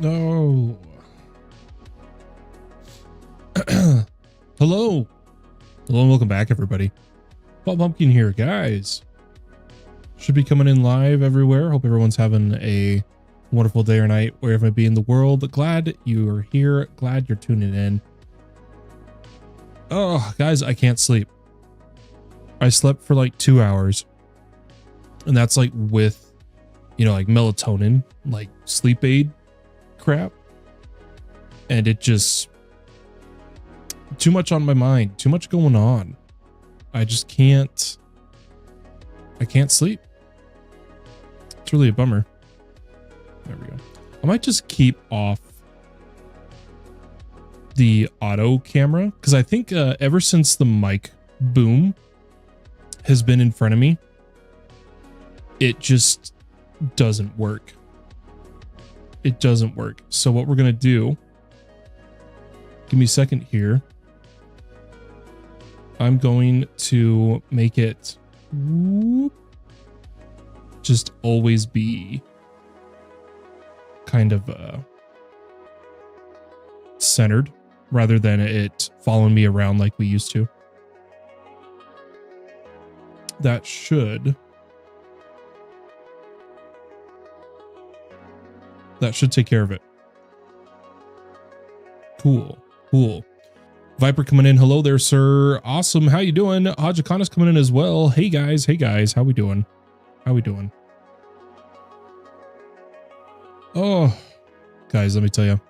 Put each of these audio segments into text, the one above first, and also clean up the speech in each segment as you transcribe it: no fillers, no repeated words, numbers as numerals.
No. Hello. Hello and welcome back, everybody. Paul Pumpkin here, guys. Should be coming in live everywhere. Hope everyone's having a wonderful day or night, wherever it may be in the world. Glad you are here. Glad you're tuning in. Oh, guys, I can't sleep. I slept for like 2 hours. And that's like with, you know, like melatonin, like sleep aid crap. And it just, too much on my mind, too much going on. I just can't, I can't sleep. It's really a bummer. There we go. I might just keep off the auto camera because I think ever since the mic boom has been in front of me, it just doesn't work. It doesn't work. So what we're going to do, give me a second here. I'm going to make it just always be kind of centered rather than it following me around like we used to. That should take care of it. Cool. Viper coming in. Hello there, sir. Awesome. How you doing? Hajakana's coming in as well. Hey guys. How we doing? Oh, guys, let me tell you.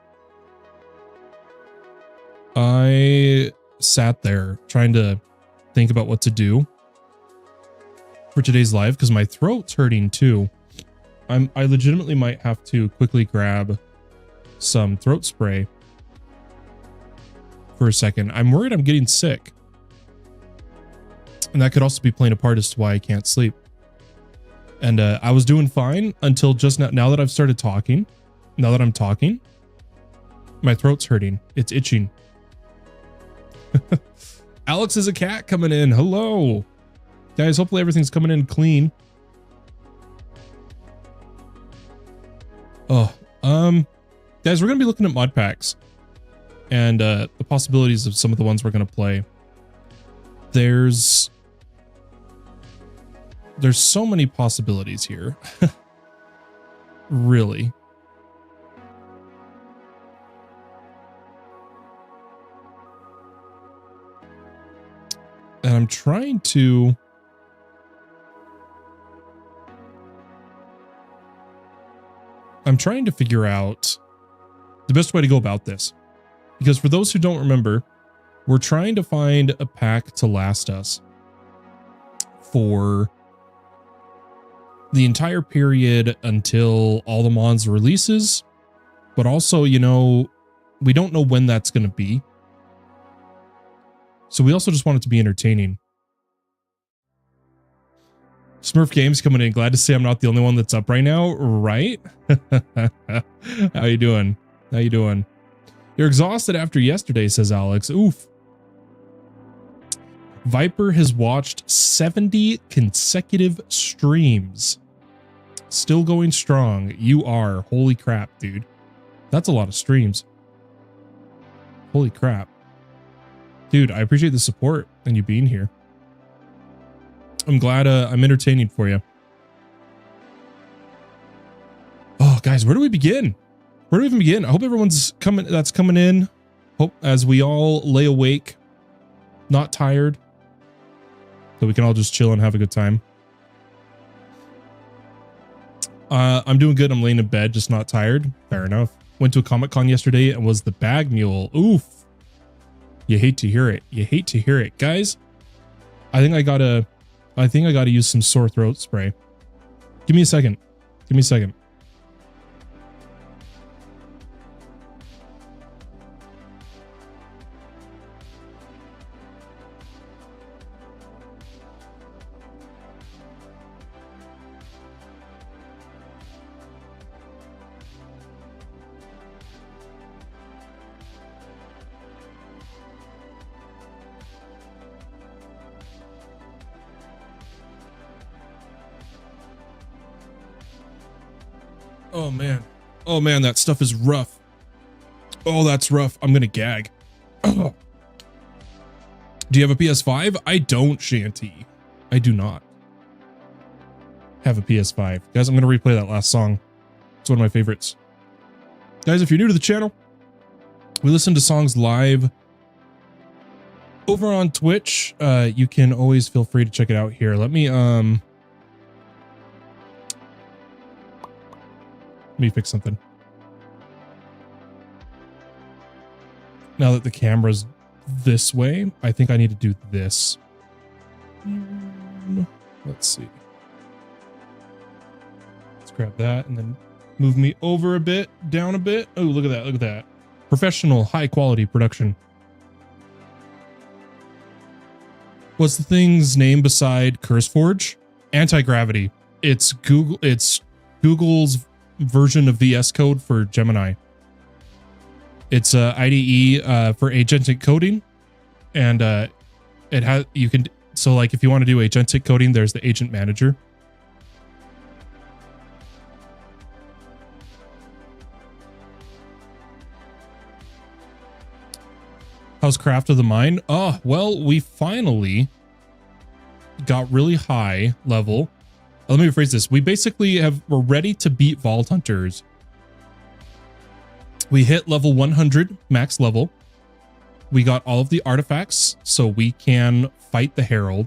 I sat there trying to think about what to do for today's live because my throat's hurting too. I legitimately might have to quickly grab some throat spray for a second. I'm worried I'm getting sick. And that could also be playing a part as to why I can't sleep. And I was doing fine until just now. Now that I've started talking, my throat's hurting. It's itching. Alex is a cat coming in. Hello. Guys, hopefully everything's coming in clean. Oh, guys, we're going to be looking at mod packs and the possibilities of some of the ones we're going to play. There's so many possibilities here. Really. And I'm trying to figure out the best way to go about this. Because for those who don't remember, we're trying to find a pack to last us for the entire period until all the mods releases. But also, you know, we don't know when that's going to be. So we also just want it to be entertaining. Smurf Games coming in. Glad to say I'm not the only one that's up right now, right? How you doing? You're exhausted after yesterday, says Alex. Oof. Viper has watched 70 consecutive streams. Still going strong. You are. Holy crap, dude. That's a lot of streams. Holy crap. Dude, I appreciate the support and you being here. I'm glad I'm entertaining for you. Oh, guys, where do we begin? Where do we even begin? I hope everyone's coming in. Hope as we all lay awake, not tired, so we can all just chill and have a good time. I'm doing good. I'm laying in bed, just not tired. Fair enough. Went to a Comic-Con yesterday and was the bag mule. Oof. You hate to hear it. Guys, I think I gotta use some sore throat spray. Give me a second. Oh man. Oh man, that stuff is rough. Oh, that's rough. I'm gonna gag. Do you have a PS5? I don't, Shanty. I do not have a PS5. Guys, I'm gonna replay that last song. It's one of my favorites. Guys, if you're new to the channel, we listen to songs live over on Twitch. You can always feel free to check it out here. Let me fix something. Now that the camera's this way, I think I need to do this. Let's see. Let's grab that and then move me over a bit, down a bit. Oh, look at that. Look at that. Professional, high quality production. What's the thing's name beside CurseForge? Anti-gravity. It's Google's version of VS Code for Gemini. It's IDE for agentic coding, and it has so like if you want to do agentic coding, there's the agent manager. How's Craft of the Mine? Oh, well, we finally got really high level. Let me rephrase this. We basically we're ready to beat Vault Hunters. We hit level 100 max level. We got all of the artifacts, so we can fight the Herald.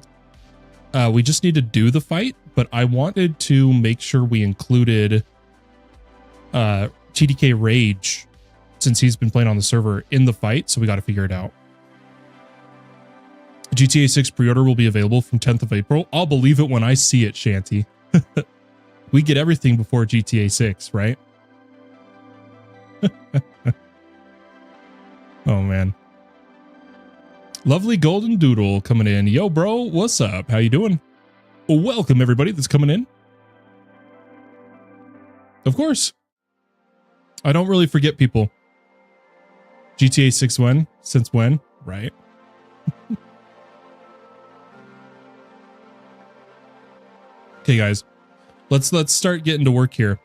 We just need to do the fight, but I wanted to make sure we included TDK Rage, since he's been playing on the server, in the fight, so we got to figure it out. GTA 6 pre-order will be available from 10th of April. I'll believe it when I see it, Shanty. We get everything before GTA 6, right? Oh man. Lovely Golden Doodle coming in. Yo bro, what's up? How you doing? Welcome everybody that's coming in. Of course. I don't really forget people. GTA 6 when? Since when? Right. Okay guys. Let's start getting to work here.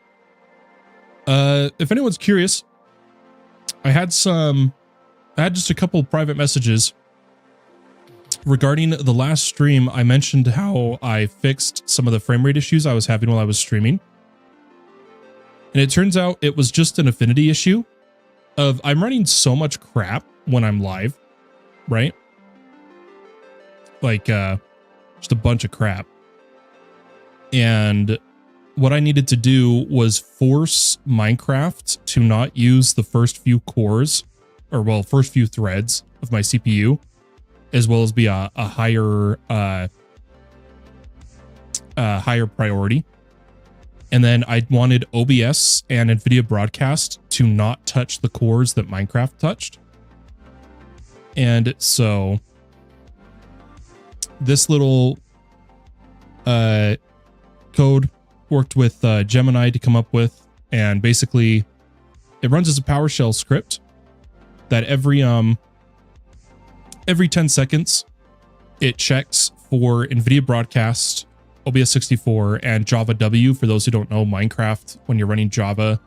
If anyone's curious, I had just a couple private messages regarding the last stream. I mentioned how I fixed some of the frame rate issues I was having while I was streaming. And it turns out it was just an affinity issue of I'm running so much crap when I'm live, right? Like, just a bunch of crap. And what I needed to do was force Minecraft to not use the first few cores, or well, first few threads of my CPU, as well as be a higher higher priority. And then I wanted OBS and NVIDIA Broadcast to not touch the cores that Minecraft touched. And so this little code worked with Gemini to come up with, and basically it runs as a PowerShell script that every 10 seconds it checks for NVIDIA Broadcast, OBS 64, and Java W. For those who don't know, Minecraft, when you're running Java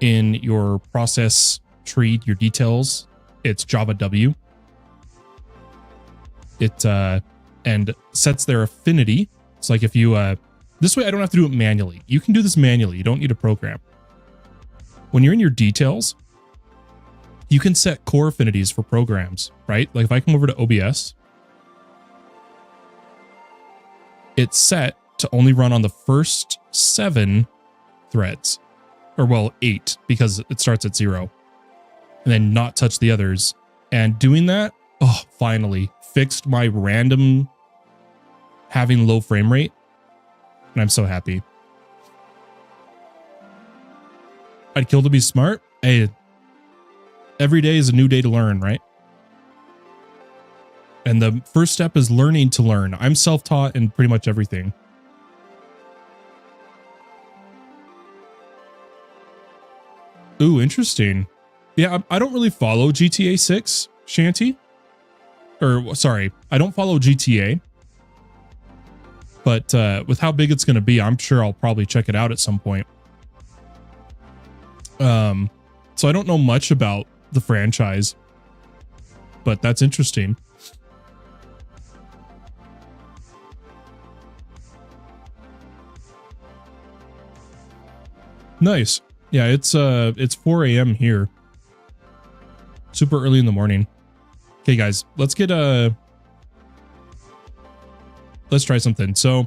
in your process tree, your details, it's Java W. It and sets their affinity. It's like if you this way I don't have to do it manually. You can do this manually. You don't need a program. When you're in your details, you can set core affinities for programs, right? Like if I come over to OBS, it's set to only run on the first 7 threads, or well, 8, because it starts at 0, and then not touch the others. And doing that, oh, finally fixed my random having low frame rate. And I'm so happy. I'd kill to be smart. Hey, every day is a new day to learn, right? And the first step is learning to learn. I'm self-taught in pretty much everything. Ooh, interesting. Yeah, I don't really follow GTA 6, Shanty. Or, sorry, I don't follow GTA. But with how big it's going to be, I'm sure I'll probably check it out at some point. So I don't know much about the franchise, but that's interesting. Nice. Yeah, it's 4 a.m. here. Super early in the morning. Okay, guys, let's try something. So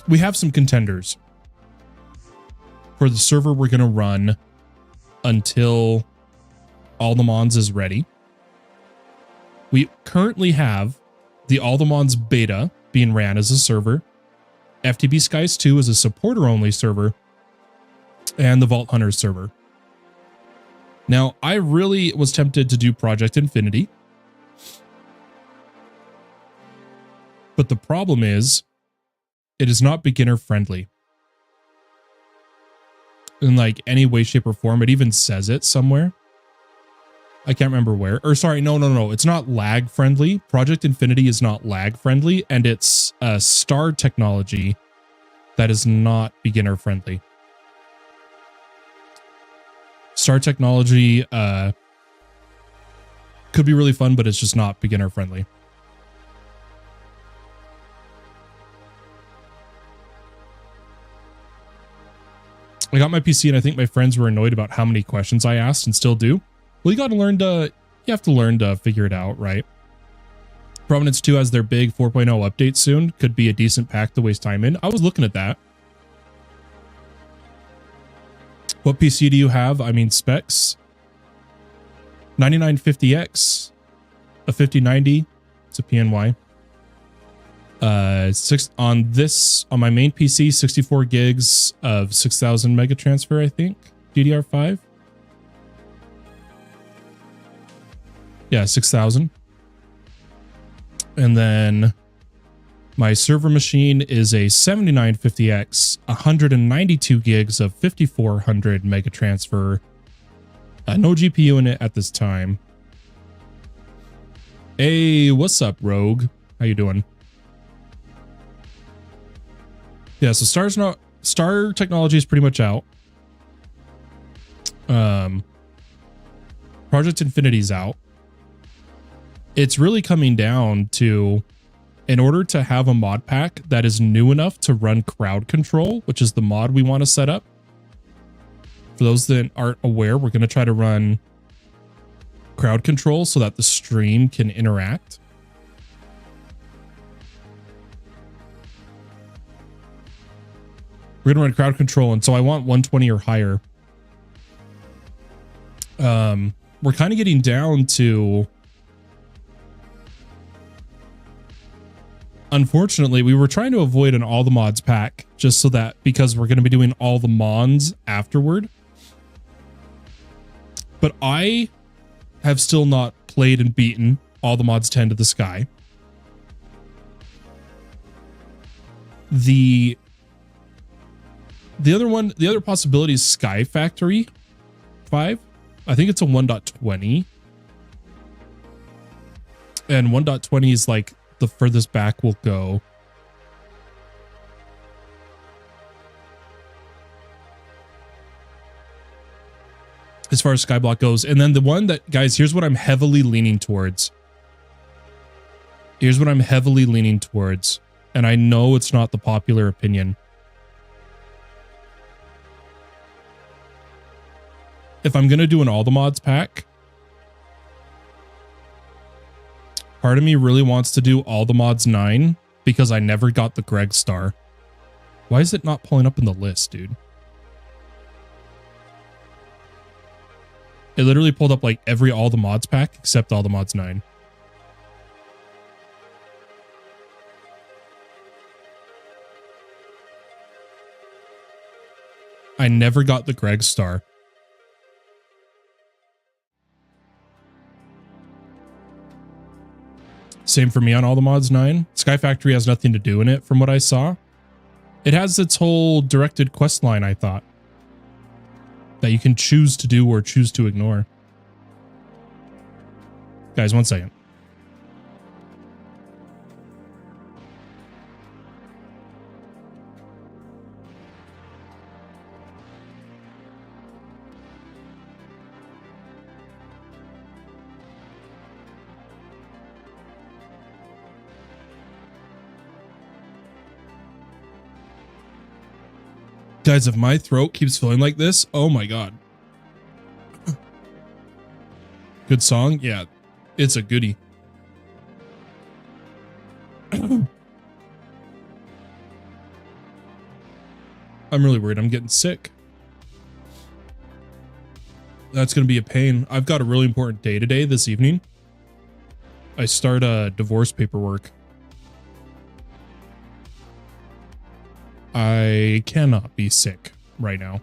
we have some contenders for the server we're going to run until All the Mons is ready. We currently have the All the Mons beta being ran as a server, FTB Skies 2 is a supporter-only server, and the Vault Hunters server. Now, I really was tempted to do Project Infinity, but the problem is, it is not beginner-friendly. In like any way, shape, or form. It even says it somewhere. I can't remember where. Or sorry, no. It's not lag-friendly. Project Infinity is not lag-friendly, and it's a star technology that is not beginner-friendly. Star technology could be really fun, but it's just not beginner-friendly. I got my PC and I think my friends were annoyed about how many questions I asked and still do. Well, you have to learn to figure it out, right? Prominence 2 has their big 4.0 update soon. Could be a decent pack to waste time in. I was looking at that. What PC do you have? I mean, specs. 9950X, a 5090. It's a PNY. On my main PC, 64 gigs of 6000 mega transfer, I think. DDR5. Yeah, 6000. And then my server machine is a 7950X, 192 gigs of 5400 mega transfer. No GPU in it at this time. Hey, what's up, Rogue? How you doing? Yeah, so Star technology is pretty much out. Project Infinity's out. It's really coming down to, in order to have a mod pack that is new enough to run crowd control, which is the mod we want to set up. For those that aren't aware, we're going to try to run crowd control so that the stream can interact. We're going to run crowd control, and so I want 120 or higher. We're kind of getting down to... Unfortunately, we were trying to avoid an all the mods pack just so that, because we're going to be doing all the mons afterward. But I have still not played and beaten all the mods 10 to the sky. The other possibility is Sky Factory 5. I think it's a 1.20. And 1.20 is like the furthest back we'll go. As far as Skyblock goes. And then the one that, guys, here's what I'm heavily leaning towards. Here's what I'm heavily leaning towards. And I know it's not the popular opinion. If I'm going to do an all the mods pack, part of me really wants to do all the mods 9 because I never got the Greg star. Why is it not pulling up in the list, dude? It literally pulled up like every all the mods pack except all the mods 9. I never got the Greg star. Same for me on all the mods 9. Sky Factory has nothing to do in it from what I saw. It has its whole directed quest line, I thought, that you can choose to do or choose to ignore. Guys, 1 second. Guys, if my throat keeps feeling like this, oh my God. Good song? Yeah, it's a goodie. I'm really worried I'm getting sick. That's going to be a pain. I've got a really important day today, this evening. I start divorce paperwork. I cannot be sick right now.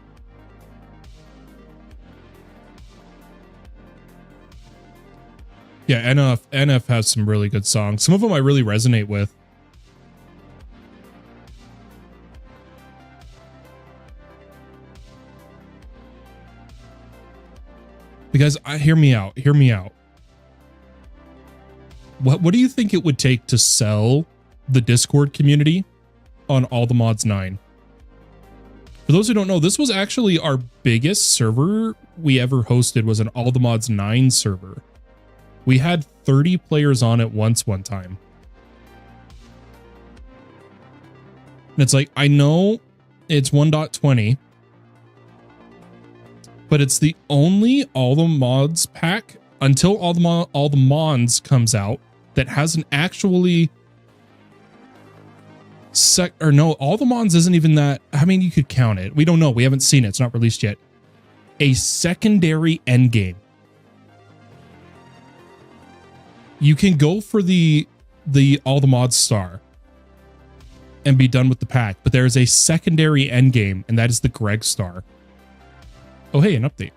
Yeah, NF has some really good songs. Some of them I really resonate with. Because hear me out. Hear me out. What do you think it would take to sell the Discord community on All the Mods 9? For those who don't know, this was actually our biggest server we ever hosted, was an All the Mods 9 server. We had 30 players on at once one time. And it's like, I know it's 1.20, but it's the only All the Mods pack until All the Mons comes out that hasn't actually All the Mons isn't even that. I mean, you could count it. We don't know. We haven't seen it. It's not released yet. A secondary endgame. You can go for the All the Mods star and be done with the pack, but there is a secondary endgame, and that is the Greg star. Oh, hey, an update.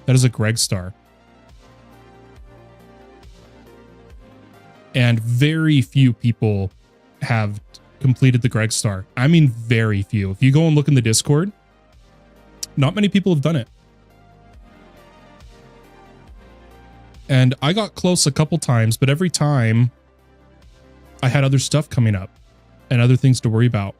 That is a Greg star. And very few people have completed the Greg star. I mean, very few. If you go and look in the Discord, not many people have done it. And I got close a couple times, but every time I had other stuff coming up and other things to worry about.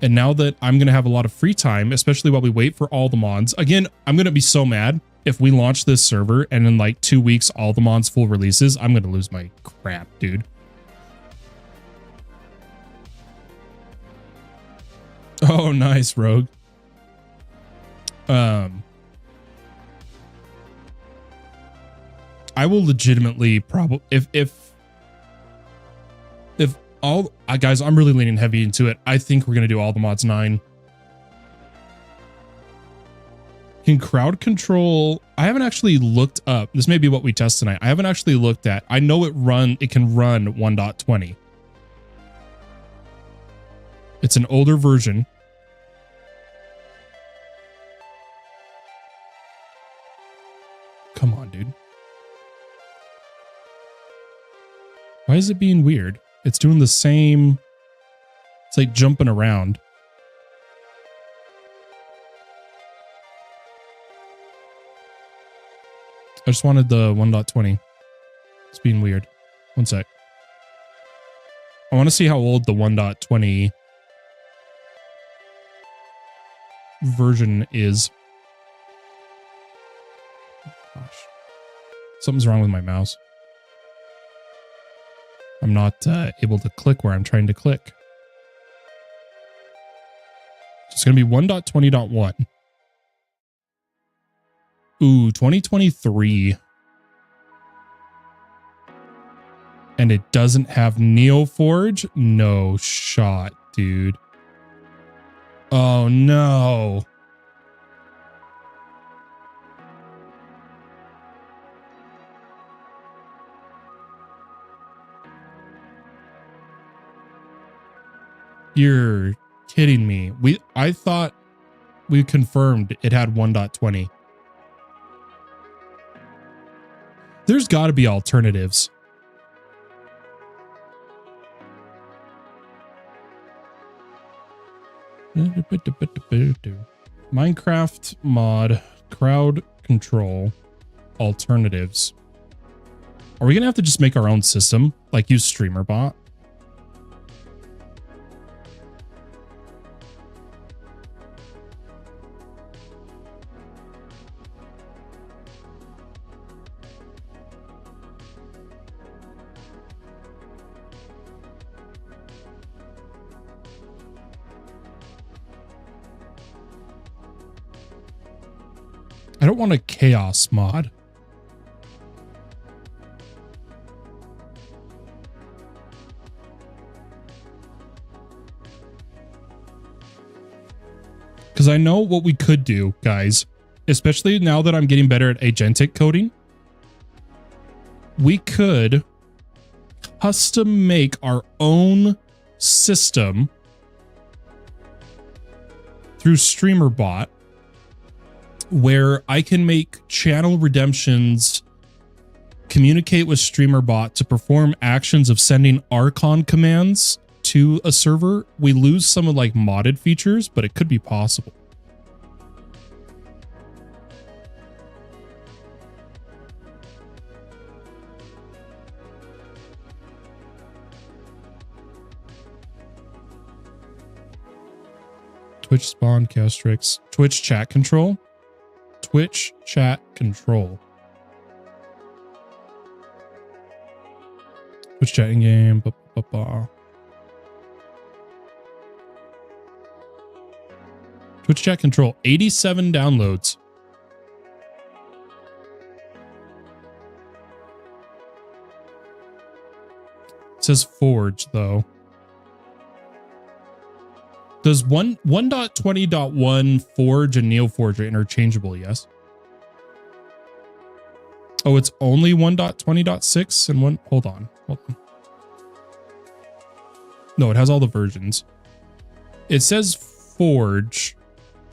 And now that I'm going to have a lot of free time, especially while we wait for All the Mods. Again, I'm going to be so mad if we launch this server and in like 2 weeks, All the Mods full releases. I'm going to lose my crap, dude. Oh, nice, Rogue. I will legitimately probably if all guys, I'm really leaning heavy into it. I think we're gonna do All the Mods 9. Can crowd control? I haven't actually looked up. This may be what we test tonight. I haven't actually looked at. I know it can run 1.20. It's an older version. Come on, dude. Why is it being weird? It's doing the same. It's like jumping around. I just wanted the 1.20. It's being weird. One sec. I want to see how old the 1.20 version is. Gosh. Something's wrong with my mouse. I'm not able to click where I'm trying to click. It's going to be 1.20.1. Ooh, 2023. And it doesn't have NeoForge? No shot, dude. Oh, no. You're kidding me. I thought we confirmed it had 1.20. There's got to be alternatives. Minecraft mod crowd control alternatives. Are we going to have to just make our own system? Like use StreamerBot? I don't want a chaos mod. Because I know what we could do, guys, especially now that I'm getting better at agentic coding. We could custom make our own system through StreamerBot where I can make channel redemptions communicate with StreamerBot to perform actions of sending Archon commands to a server. We lose some of like modded features, but it could be possible. Twitch spawn, Castrix, Twitch chat control, Twitch chat control, Twitch chat in game. Twitch chat control, 87 downloads. It says Forge though. Does 1.20.1 Forge and NeoForge are interchangeable? Yes. Oh, it's only 1.20.6 and one. Hold on. No, it has all the versions. It says Forge,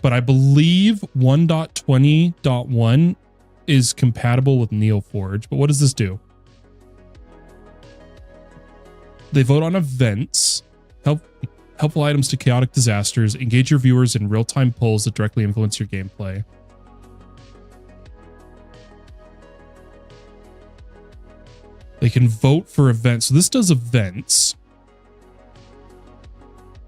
but I believe 1.20.1 is compatible with NeoForge. But what does this do? They vote on events. Helpful items to chaotic disasters. Engage your viewers in real-time polls that directly influence your gameplay. They can vote for events. So this does events.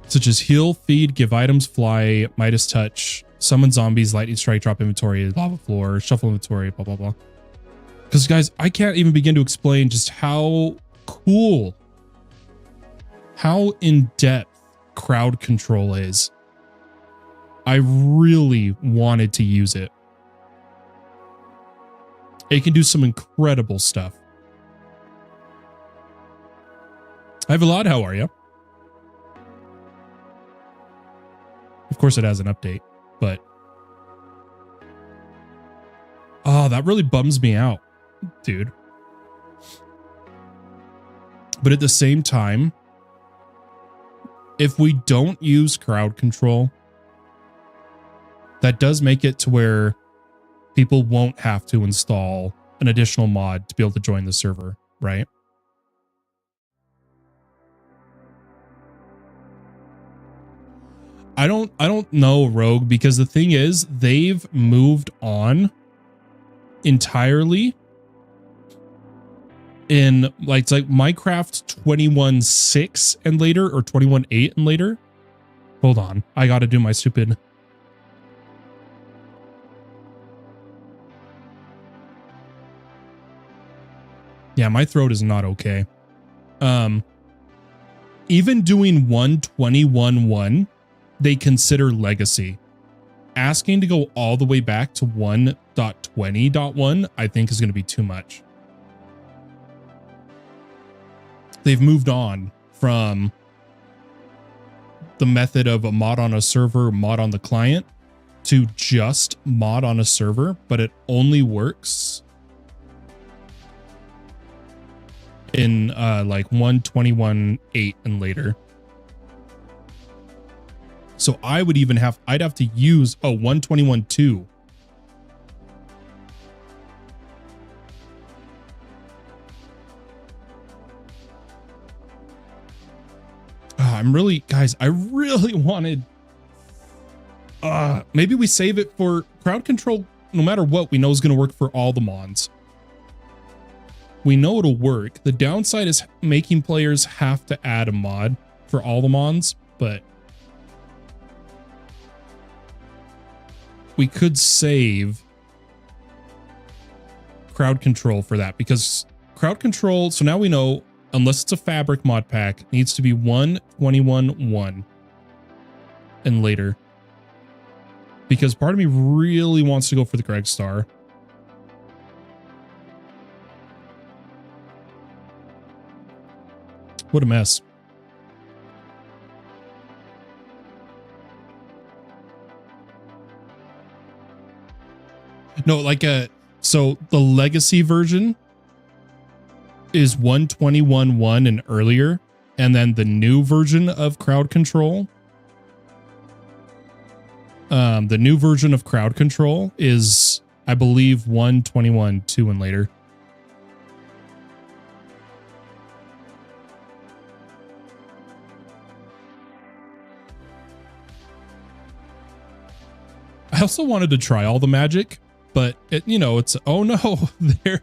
Such as heal, feed, give items, fly, Midas touch, summon zombies, lightning strike, drop inventory, lava floor, shuffle inventory, blah, blah, blah. Because guys, I can't even begin to explain just how cool, how in-depth crowd control is. I really wanted to use it. It can do some incredible stuff. Hi Vlad, how are you? Of course it has an update, but oh, that really bums me out, dude. But at the same time, if we don't use crowd control, that does make it to where people won't have to install an additional mod to be able to join the server, right? I don't know, Rogue, because the thing is, they've moved on entirely in like, it's like Minecraft 21.6 and later, or 21.8 and later. Hold on, I got to do my stupid. Yeah, my throat is not okay. Even doing 1.21.1, they consider legacy. Asking to go all the way back to 1.20.1, I think is going to be too much. They've moved on from the method of a mod on a server, mod on the client, to just mod on a server, but it only works in like 1.21.8 and later. So I would even have, I'd have to use, 1.21.2. I'm really, guys, I really wanted, maybe we save it for crowd control. No matter what, we know is going to work for all the mods. We know it'll work. The downside is making players have to add a mod for all the mods, but we could save crowd control for that, because crowd control, so now we know, unless it's a fabric mod pack, it needs to be 1.21.1 and later. because part of me really wants to go for the Greg Star. What a mess. No, like so the legacy version is 121.1 and earlier, and then the new version of crowd control. The new version of crowd control is, I believe, 121.2 and later. I also wanted to try all the magic, but it, you know, it's, oh no, there.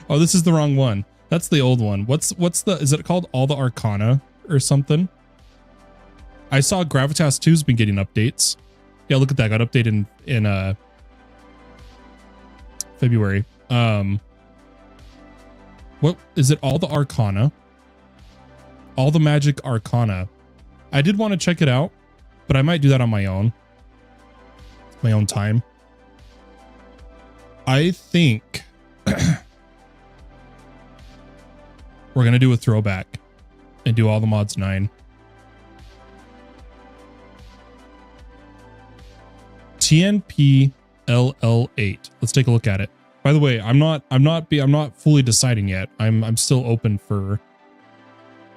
Oh, this is the wrong one. That's the old one. What's the, is it called All the Arcana or something? I saw Gravitas 2's been getting updates. Yeah, look at that. Got updated in February. What is it? All the Arcana. All the Magic Arcana. I did want to check it out, but I might do that on my own. My own time. I think we're going to do a throwback and do all the mods 9. TNP LL8. Let's take a look at it. By the way, I'm not fully deciding yet. I'm still open for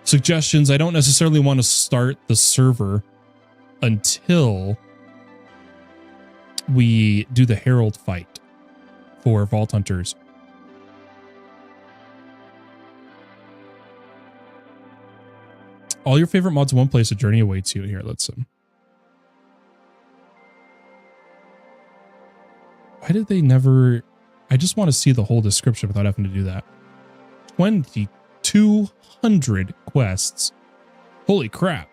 suggestions. I don't necessarily want to start the server until we do the Herald fight for Vault Hunters. All your favorite mods in one place. A journey awaits you. Here, let's why did they never... I just want to see the whole description without having to do that. 2,200 quests. Holy crap.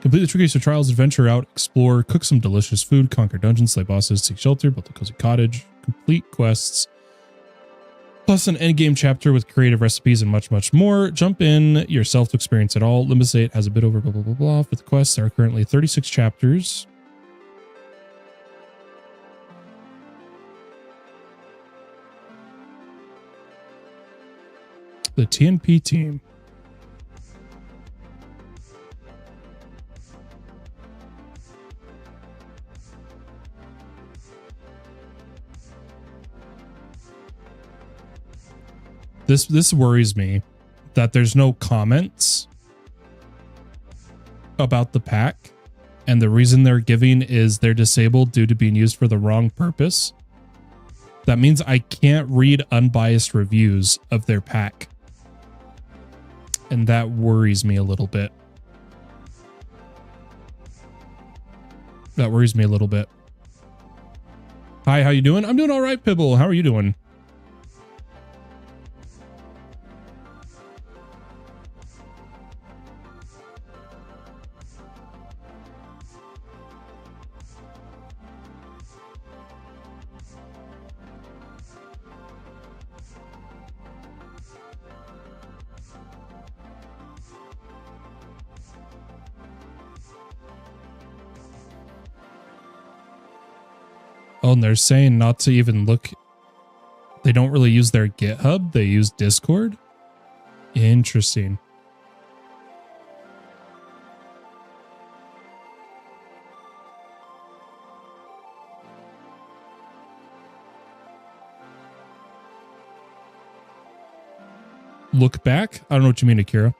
Complete the Trickster Trials adventure out, explore, cook some delicious food, conquer dungeons, slay bosses, seek shelter, build a cozy cottage, complete quests, plus an endgame chapter with creative recipes and much, much more. Jump in yourself to experience it all. Limit State has a bit over blah, blah, blah, blah. For the quests, there are currently 36 chapters. The TNP team. This worries me that there's no comments about the pack, and the reason they're giving is they're disabled due to being used for the wrong purpose. That means I can't read unbiased reviews of their pack, and that worries me a little bit. That worries me a little bit. Hi, how you doing? I'm doing all right, Pibble. How are you doing? Oh, and they're saying not to even look. They don't really use their GitHub. They use Discord. Interesting. Look back? I don't know what you mean, Akira.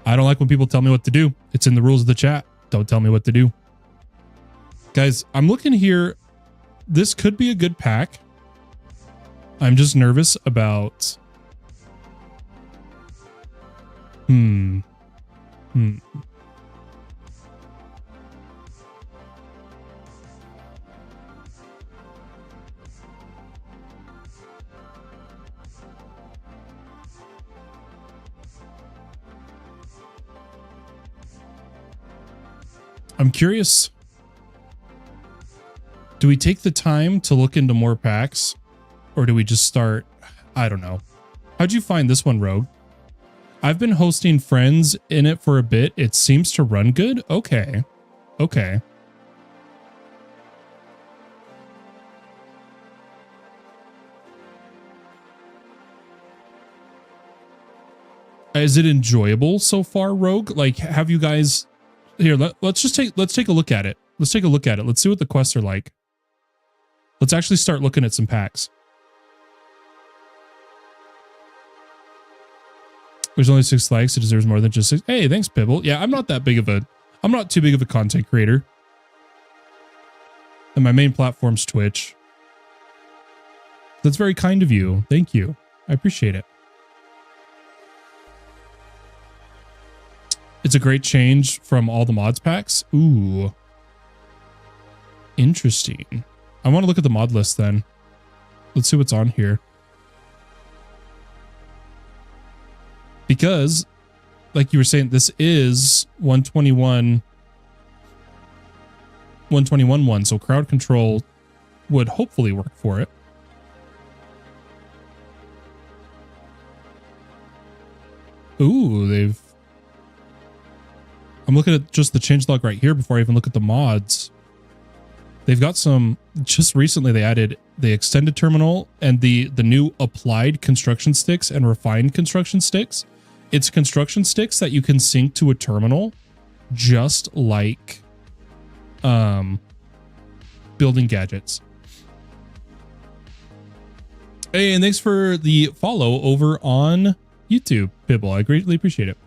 I don't like when people tell me what to do. It's in the rules of the chat. Don't tell me what to do. Guys, I'm looking here. This could be a good pack. I'm just nervous about... I'm curious. Do we take the time to look into more packs, or do we just start? I don't know. How'd you find this one, Rogue? I've been hosting friends in it for a bit. It seems to run good. Okay. Okay. Is it enjoyable so far, Rogue? Like, have you guys here? Let's take a look at it. Let's take a look at it. Let's see what the quests are like. Let's actually start looking at some packs. There's only 6 likes. It deserves more than just 6. Hey, thanks, Pibble. Yeah, I'm not too big of a content creator. And my main platform's Twitch. That's very kind of you. Thank you. I appreciate it. It's a great change from all the mods packs. Ooh. Interesting. I want to look at the mod list then. Let's see what's on here. Because, like you were saying, this is 121.1, so crowd control would hopefully work for it. Ooh, I'm looking at just the changelog right here before I even look at the mods. They've got some, just recently they added the extended terminal and the new applied construction sticks and refined construction sticks. It's construction sticks that you can sync to a terminal, just like building gadgets. Hey, and thanks for the follow over on YouTube, Pibble. I greatly appreciate it.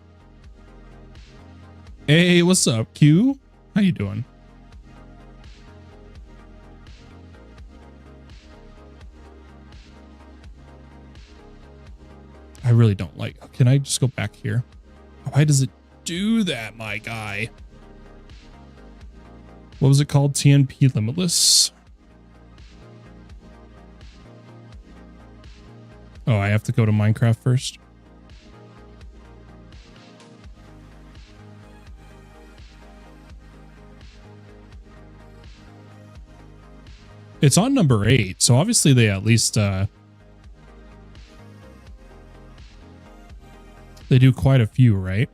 Hey, what's up, Q? How you doing? I really don't like. Can I just go back here? Why does it do that, my guy? What was it called? TNP Limitless. Oh, I have to go to Minecraft first. It's on number 8, so obviously they at least they do quite a few, right?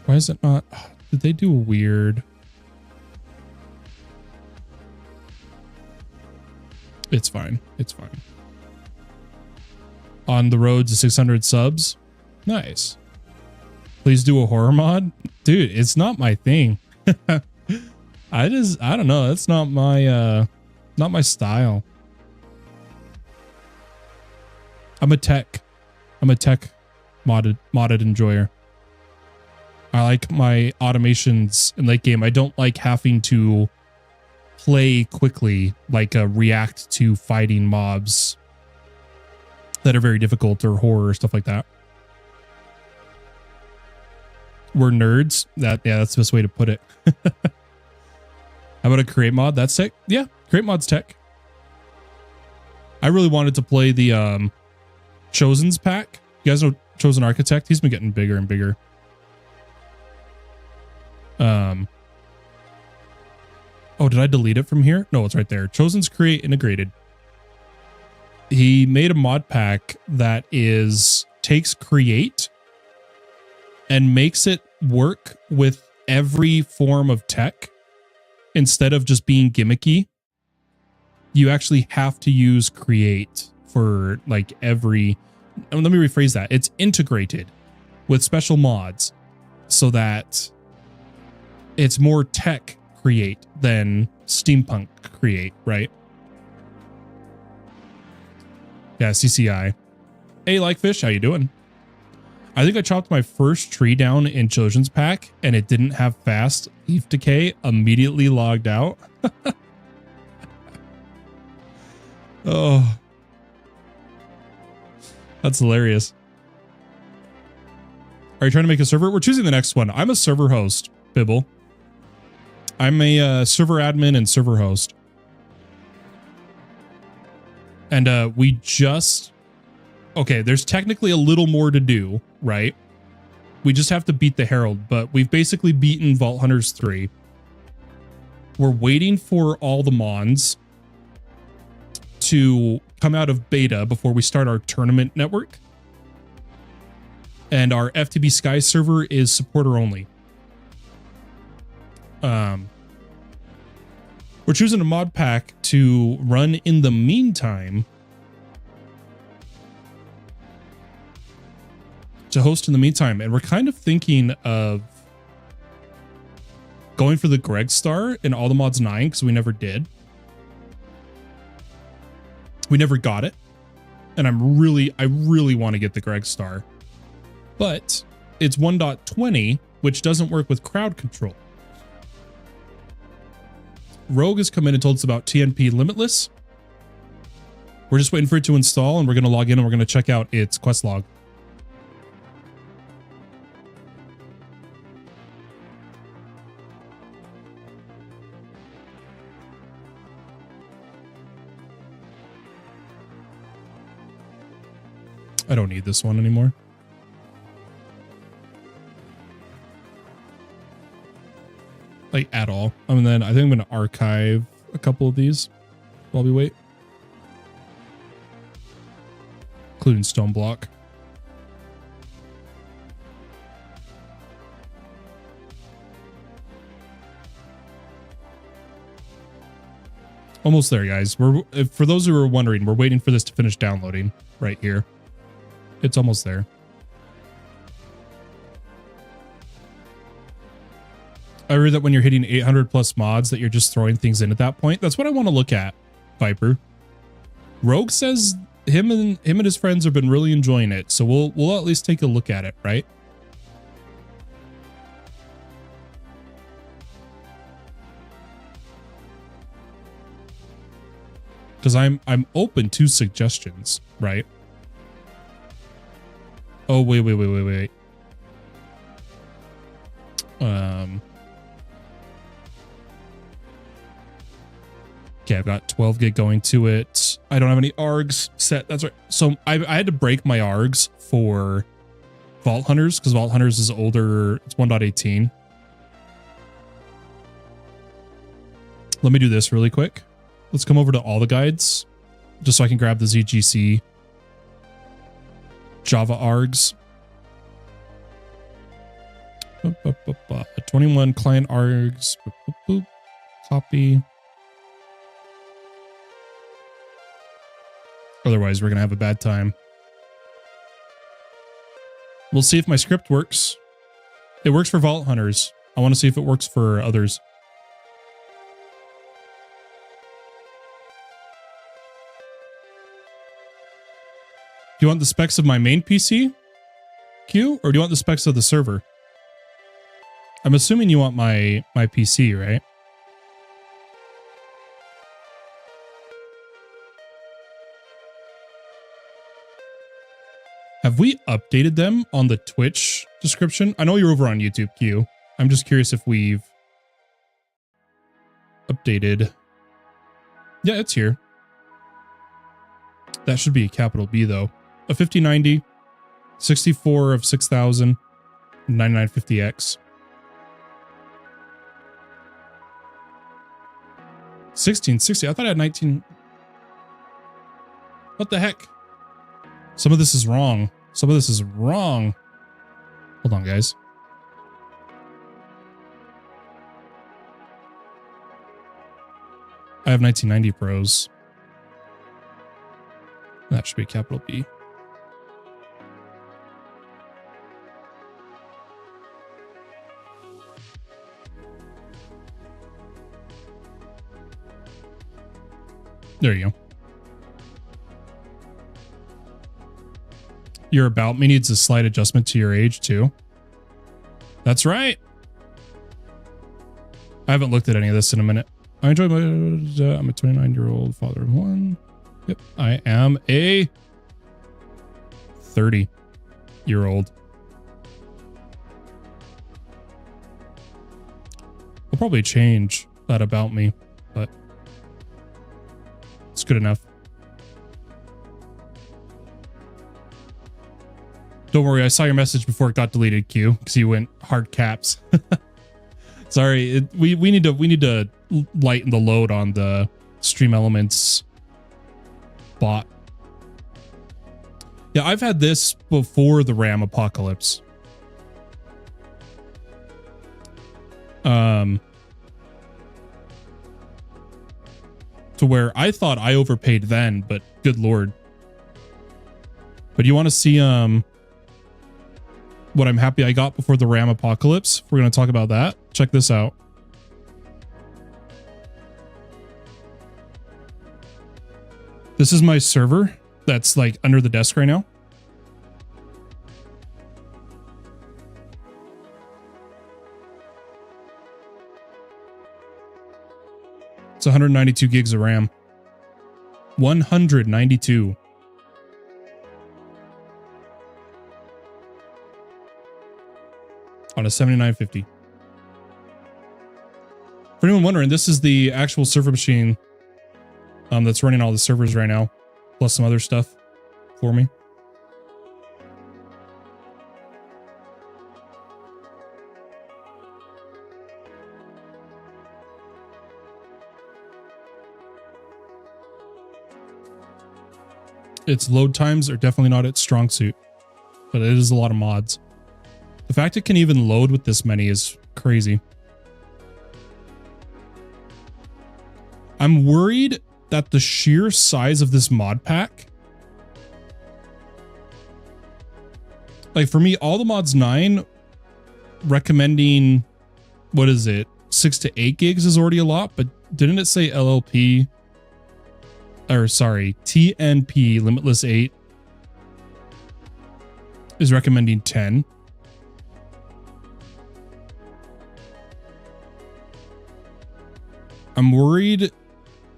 Why is it not? Did they do a weird? It's fine. It's fine. On the road to 600 subs. Nice. Please do a horror mod. Dude, it's not my thing. I don't know. That's not my style. I'm a tech modded enjoyer. I like my automations in late game. I don't like having to play quickly, like react to fighting mobs that are very difficult or horror or stuff like that. We're nerds. Yeah, that's the best way to put it. How about a create mod? That's tech. Yeah, create mod's tech. I really wanted to play the Chosen's pack. You guys know Chosen Architect? He's been getting bigger and bigger. Oh, did I delete it from here? No, it's right there. Chosen's Create Integrated. He made a mod pack that takes Create and makes it work with every form of tech instead of just being gimmicky. You actually have to use Create for like every. Let me rephrase that. It's integrated with special mods so that it's more tech Create than steampunk Create, right? Yeah, CCI. Hey, Likefish, how you doing? I think I chopped my first tree down in Chosen's pack and it didn't have fast leaf decay. Immediately logged out. Oh, that's hilarious. Are you trying to make a server? We're choosing the next one. I'm a server host, Bibble. I'm a server admin and server host. And we just okay, there's technically a little more to do, right? We just have to beat the Herald, but we've basically beaten Vault Hunters 3. We're waiting for all the mons to come out of beta before we start our tournament network. And our FTB Sky server is supporter only. We're choosing a mod pack to run in the meantime. To host in the meantime. And we're kind of thinking of going for the Greg Star in All the Mods 9 because we never did. We never got it. And I really want to get the Greg Star. But it's 1.20, which doesn't work with crowd control. Rogue has come in and told us about TNP Limitless. We're just waiting for it to install, and we're going to log in and we're going to check out its quest log. I don't need this one anymore. Like at all. And then I think I'm going to archive a couple of these while we wait. Including Stone Block. Almost there, guys. For those who are wondering, we're waiting for this to finish downloading right here. It's almost there. I read that when you're hitting 800 plus mods that you're just throwing things in at that point. That's what I want to look at, Viper. Rogue says him and his friends have been really enjoying it, so we'll at least take a look at it, right? Because I'm open to suggestions, right? Oh, wait. Okay, I've got 12 gig going to it. I don't have any ARGs set. That's right. So I had to break my ARGs for Vault Hunters because Vault Hunters is older. It's 1.18. Let me do this really quick. Let's come over to all the guides just so I can grab the ZGC Java ARGs. 21 client ARGs. Copy. Otherwise, we're going to have a bad time. We'll see if my script works. It works for Vault Hunters. I want to see if it works for others. Do you want the specs of my main PC, Q, or do you want the specs of the server? I'm assuming you want my PC, right? Have we updated them on the Twitch description? I know you're over on YouTube, Q. I'm just curious if we've updated. Yeah, it's here. That should be a capital B, though. A 5090, 64 of 6000, 9950X. 1660. I thought I had 19. What the heck? Some of this is wrong. Some of this is wrong. Hold on, guys. I have 1990 Pros. That should be capital B. There you go. Your About Me needs a slight adjustment to your age, too. That's right. I haven't looked at any of this in a minute. I enjoy my... I'm a 29-year-old father of one. Yep. I am a 30-year-old. I'll probably change that About Me, but it's good enough. Don't worry, I saw your message before it got deleted, Q, because you went hard caps. Sorry, we need to lighten the load on the Stream Elements bot. Yeah, I've had this before the RAM apocalypse. To where I thought I overpaid then, but good lord. But you want to see what I'm happy I got before the RAM apocalypse? We're going to talk about that. Check this out. This is my server that's like under the desk right now. It's 192 gigs of RAM. 192. On a 7950. For anyone wondering, this is the actual server machine that's running all the servers right now, plus some other stuff for me. Its load times are definitely not its strong suit, but it is a lot of mods. The fact it can even load with this many is crazy. I'm worried that the sheer size of this mod pack, like for me, all the mods 9 recommending, what is it, 6 to 8 gigs is already a lot, but didn't it say LLP, or sorry, TNP Limitless 8 is recommending 10? I'm worried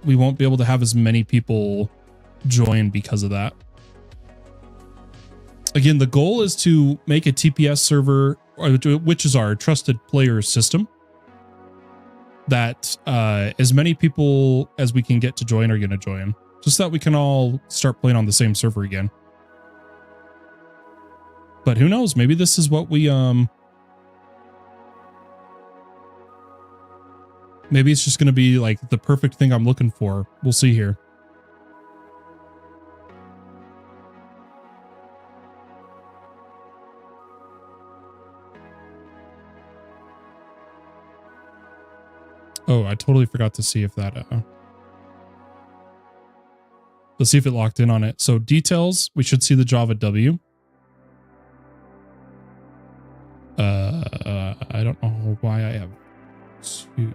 we won't be able to have as many people join because of that. Again, the goal is to make a TPS server, which is our trusted player system, that as many people as we can get to join are going to join, just so that we can all start playing on the same server again. But who knows? Maybe this is what we maybe it's just going to be like the perfect thing I'm looking for. We'll see here. Oh, I totally forgot to see if that... let's see if it locked in on it. So details, we should see the Java W. I don't know why I have two.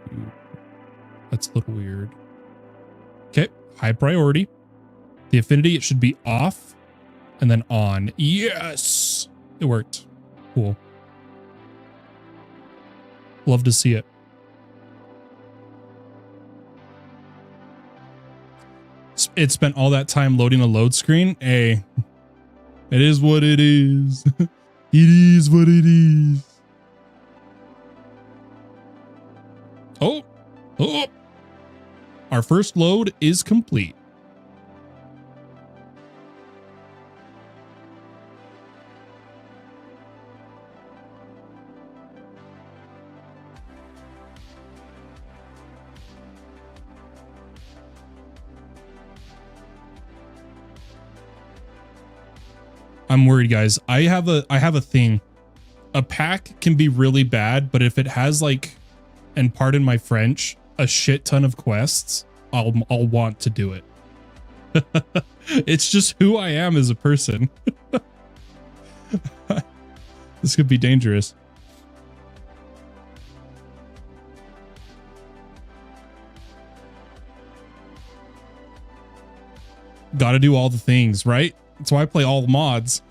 That's a little weird. Okay, high priority. The affinity, it should be off and then on. Yes, it worked. Cool. Love to see it. It spent all that time loading a load screen. Hey, it is what it is. It is what it is. Oh, our first load is complete. I'm worried, guys. I have a thing. A pack can be really bad, but if it has like, and pardon my French, a shit ton of quests, I'll want to do it. It's just who I am as a person. This could be dangerous. Gotta do all the things, right? That's why I play all the mods.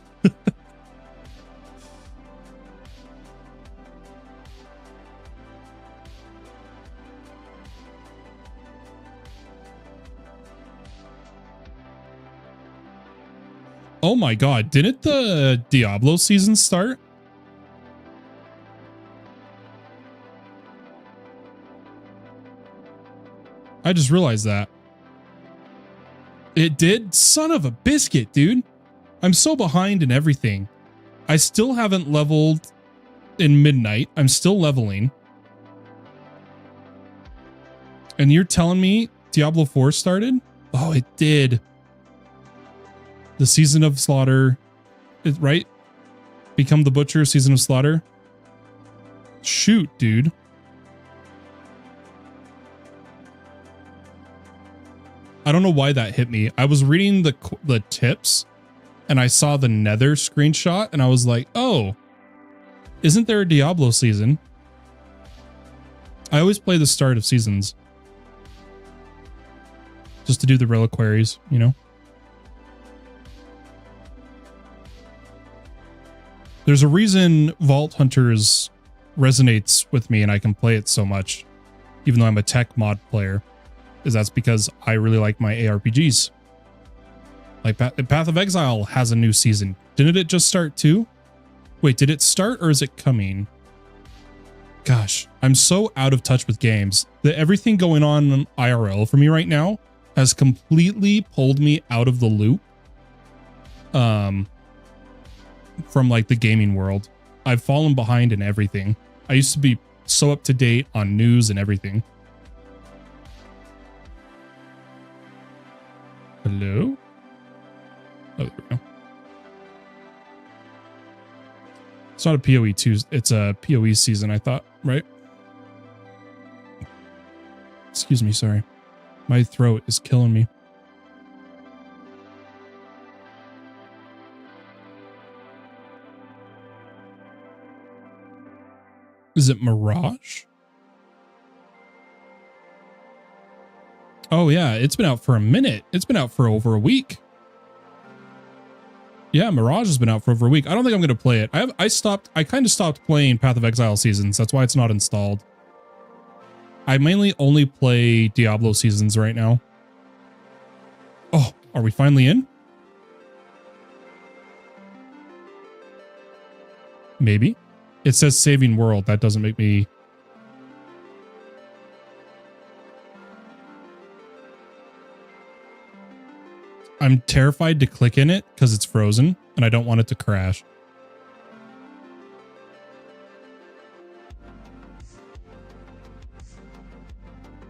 Oh my god, didn't the Diablo season start? I just realized that. It did? Son of a biscuit, dude. I'm so behind in everything. I still haven't leveled in Midnight. I'm still leveling. And you're telling me Diablo 4 started? Oh, it did. The Season of Slaughter, right? Become the Butcher, Season of Slaughter. Shoot, dude. I don't know why that hit me. I was reading the tips and I saw the Nether screenshot and I was like, oh, isn't there a Diablo season? I always play the start of seasons. Just to do the reliquaries, you know? There's a reason Vault Hunters resonates with me and I can play it so much, even though I'm a tech mod player, is that's because I really like my ARPGs. Like Path of Exile has a new season. Didn't it just start too? Wait, did it start or is it coming? Gosh, I'm so out of touch with games that everything going on in IRL for me right now has completely pulled me out of the loop. From like the gaming world. I've fallen behind in everything. I used to be so up to date on news and everything. Hello? Oh, there we go. It's not a PoE 2, it's a PoE season, I thought, right? Excuse me, sorry. My throat is killing me. Is it Mirage? Oh yeah, it's been out for a minute. It's been out for over a week. Yeah, Mirage has been out for over a week. I don't think I'm going to play it. I kind of stopped playing Path of Exile seasons. That's why it's not installed. I mainly only play Diablo seasons right now. Oh, are we finally in? Maybe. It says saving world. That doesn't make me... I'm terrified to click in it because it's frozen and I don't want it to crash.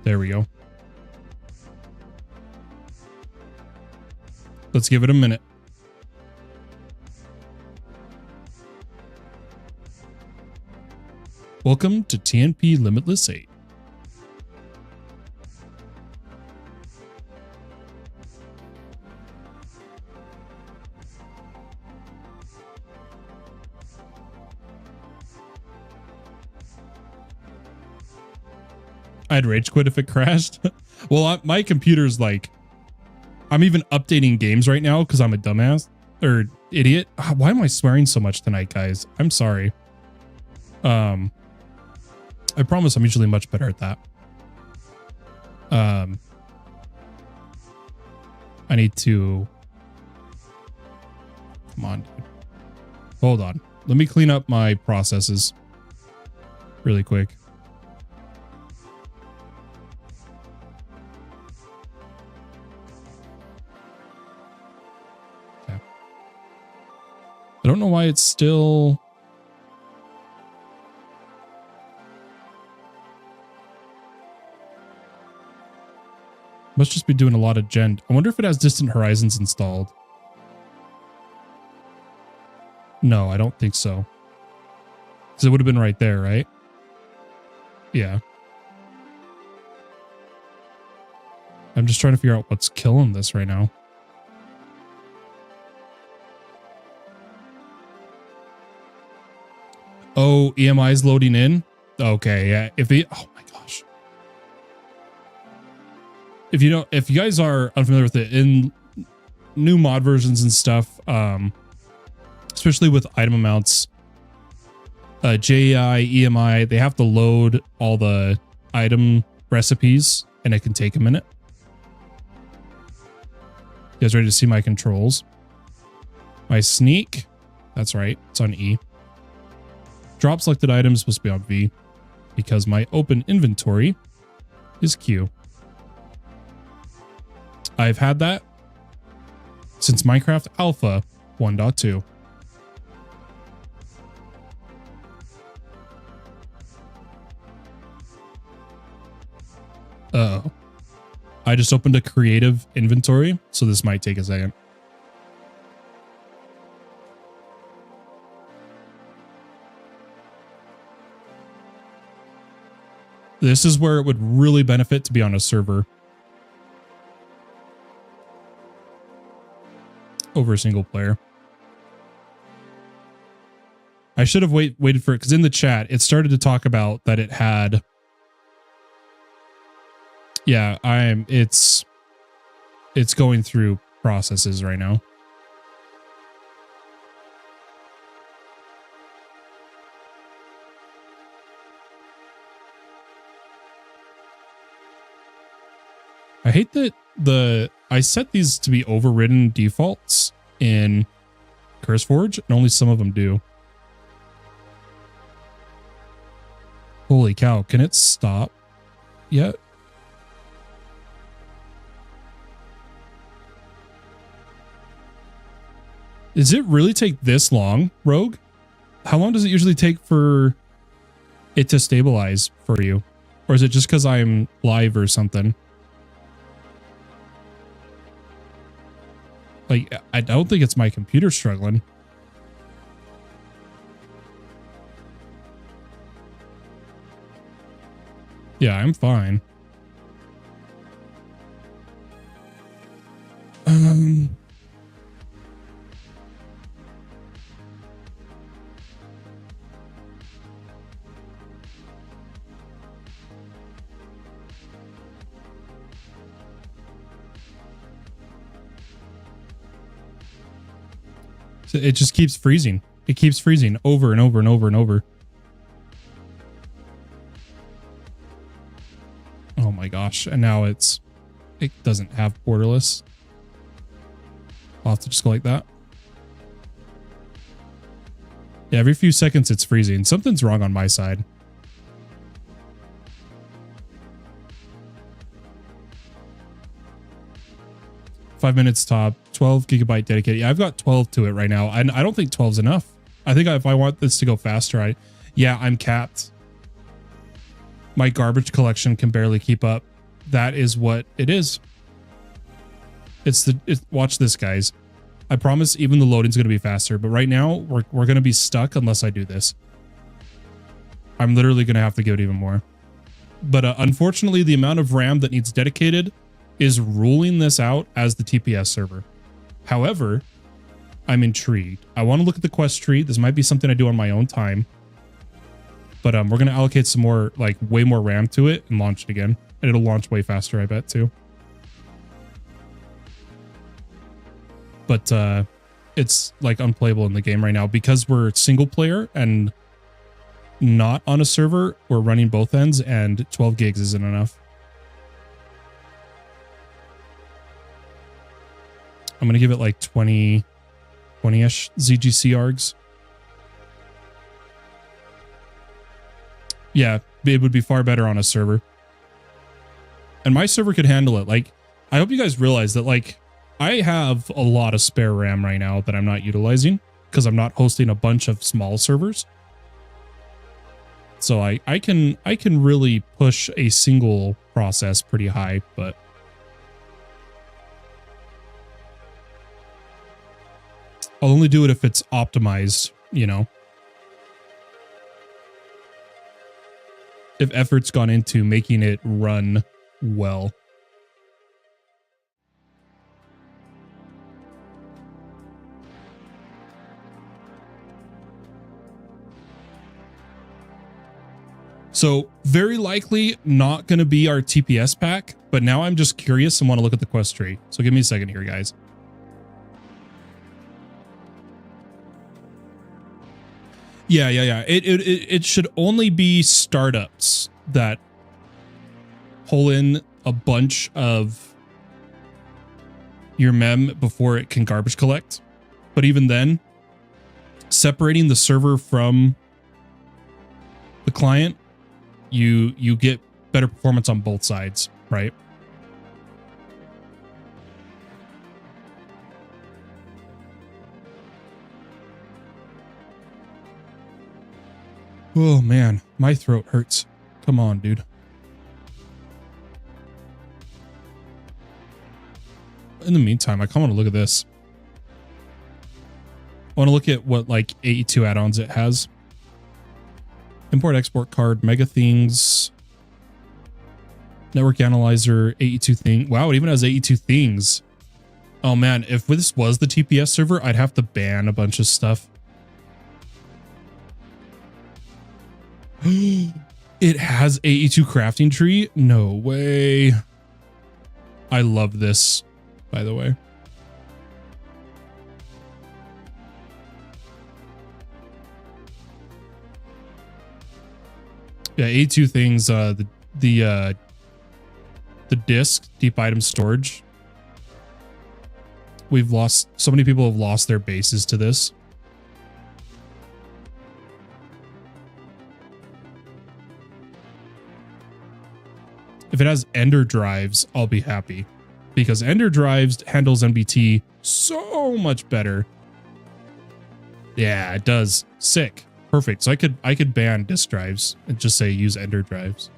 There we go. Let's give it a minute. Welcome to TNP Limitless 8. I'd rage quit if it crashed. Well, my computer's like, I'm even updating games right now because I'm a dumbass or idiot. Why am I swearing so much tonight, guys? I'm sorry. I promise I'm usually much better at that. I need to... Come on, dude. Hold on. Let me clean up my processes really quick. Okay. I don't know why it's still... Must just be doing a lot of gen. I wonder if it has Distant Horizons installed. No, I don't think so. Because it would have been right there, right? Yeah. I'm just trying to figure out what's killing this right now. Oh, EMI is loading in? Okay, yeah. Oh my gosh. If you guys are unfamiliar with it, in new mod versions and stuff, especially with item amounts, JEI, EMI, they have to load all the item recipes and it can take a minute. You guys ready to see my controls? My sneak, that's right, it's on E. Drop selected items supposed to be on V because my open inventory is Q. I've had that since Minecraft Alpha 1.2. I just opened a creative inventory, so this might take a second. This is where it would really benefit to be on a server over a single player. I should have waited for it because in the chat, it started to talk about that it had. Yeah, it's going through processes right now. I hate that I set these to be overridden defaults in CurseForge, and only some of them do. Holy cow, can it stop yet? Does it really take this long, Rogue? How long does it usually take for it to stabilize for you? Or is it just because I'm live or something? Like, I don't think it's my computer struggling. Yeah, I'm fine. So it just keeps freezing. It keeps freezing over and over and over and over. Oh my gosh. And now it doesn't have borderless. I'll have to just go like that. Yeah, every few seconds it's freezing. Something's wrong on my side. Five minutes top, 12 gigabyte dedicated. Yeah, I've got 12 to it right now. And I don't think 12 is enough. I think if I want this to go faster, I'm capped. My garbage collection can barely keep up. That is what it is. Watch this, guys. I promise even the loading's going to be faster, but right now we're going to be stuck unless I do this. I'm literally going to have to give it even more. But unfortunately, the amount of RAM that needs dedicated is ruling this out as the TPS server. However, I'm intrigued. I want to look at the quest tree. This might be something I do on my own time. But we're going to allocate some more, like way more RAM to it and launch it again. And it'll launch way faster, I bet, too. But it's like unplayable in the game right now because we're single player and not on a server. We're running both ends and 12 gigs isn't enough. I'm going to give it like 20-ish ZGC args. Yeah, it would be far better on a server. And my server could handle it. Like, I hope you guys realize that, like, I have a lot of spare RAM right now that I'm not utilizing because I'm not hosting a bunch of small servers. So I can really push a single process pretty high, but I'll only do it if it's optimized, you know. If effort's gone into making it run well. So very likely not going to be our TPS pack, but now I'm just curious and want to look at the quest tree. So give me a second here, guys. Yeah. It should only be startups that pull in a bunch of your mem before it can garbage collect. But even then, separating the server from the client, you get better performance on both sides, right? Oh man, my throat hurts. Come on, dude. in the meantime, I kind of want to look at this. I want to look at what like AE2 add-ons it has. Import export card, mega things, network analyzer, AE2 thing. Wow, it even has AE2 things. Oh man, if this was the TPS server, I'd have to ban a bunch of stuff. It has AE2 crafting tree? No way. I love this, by the way. Yeah, AE2 things, the disk, deep item storage. We've lost, so many people have lost their bases to this. If it has Ender drives, I'll be happy, because Ender drives handles NBT so much better. Yeah, it does. Sick. Perfect. So I could ban disk drives and just say use Ender drives.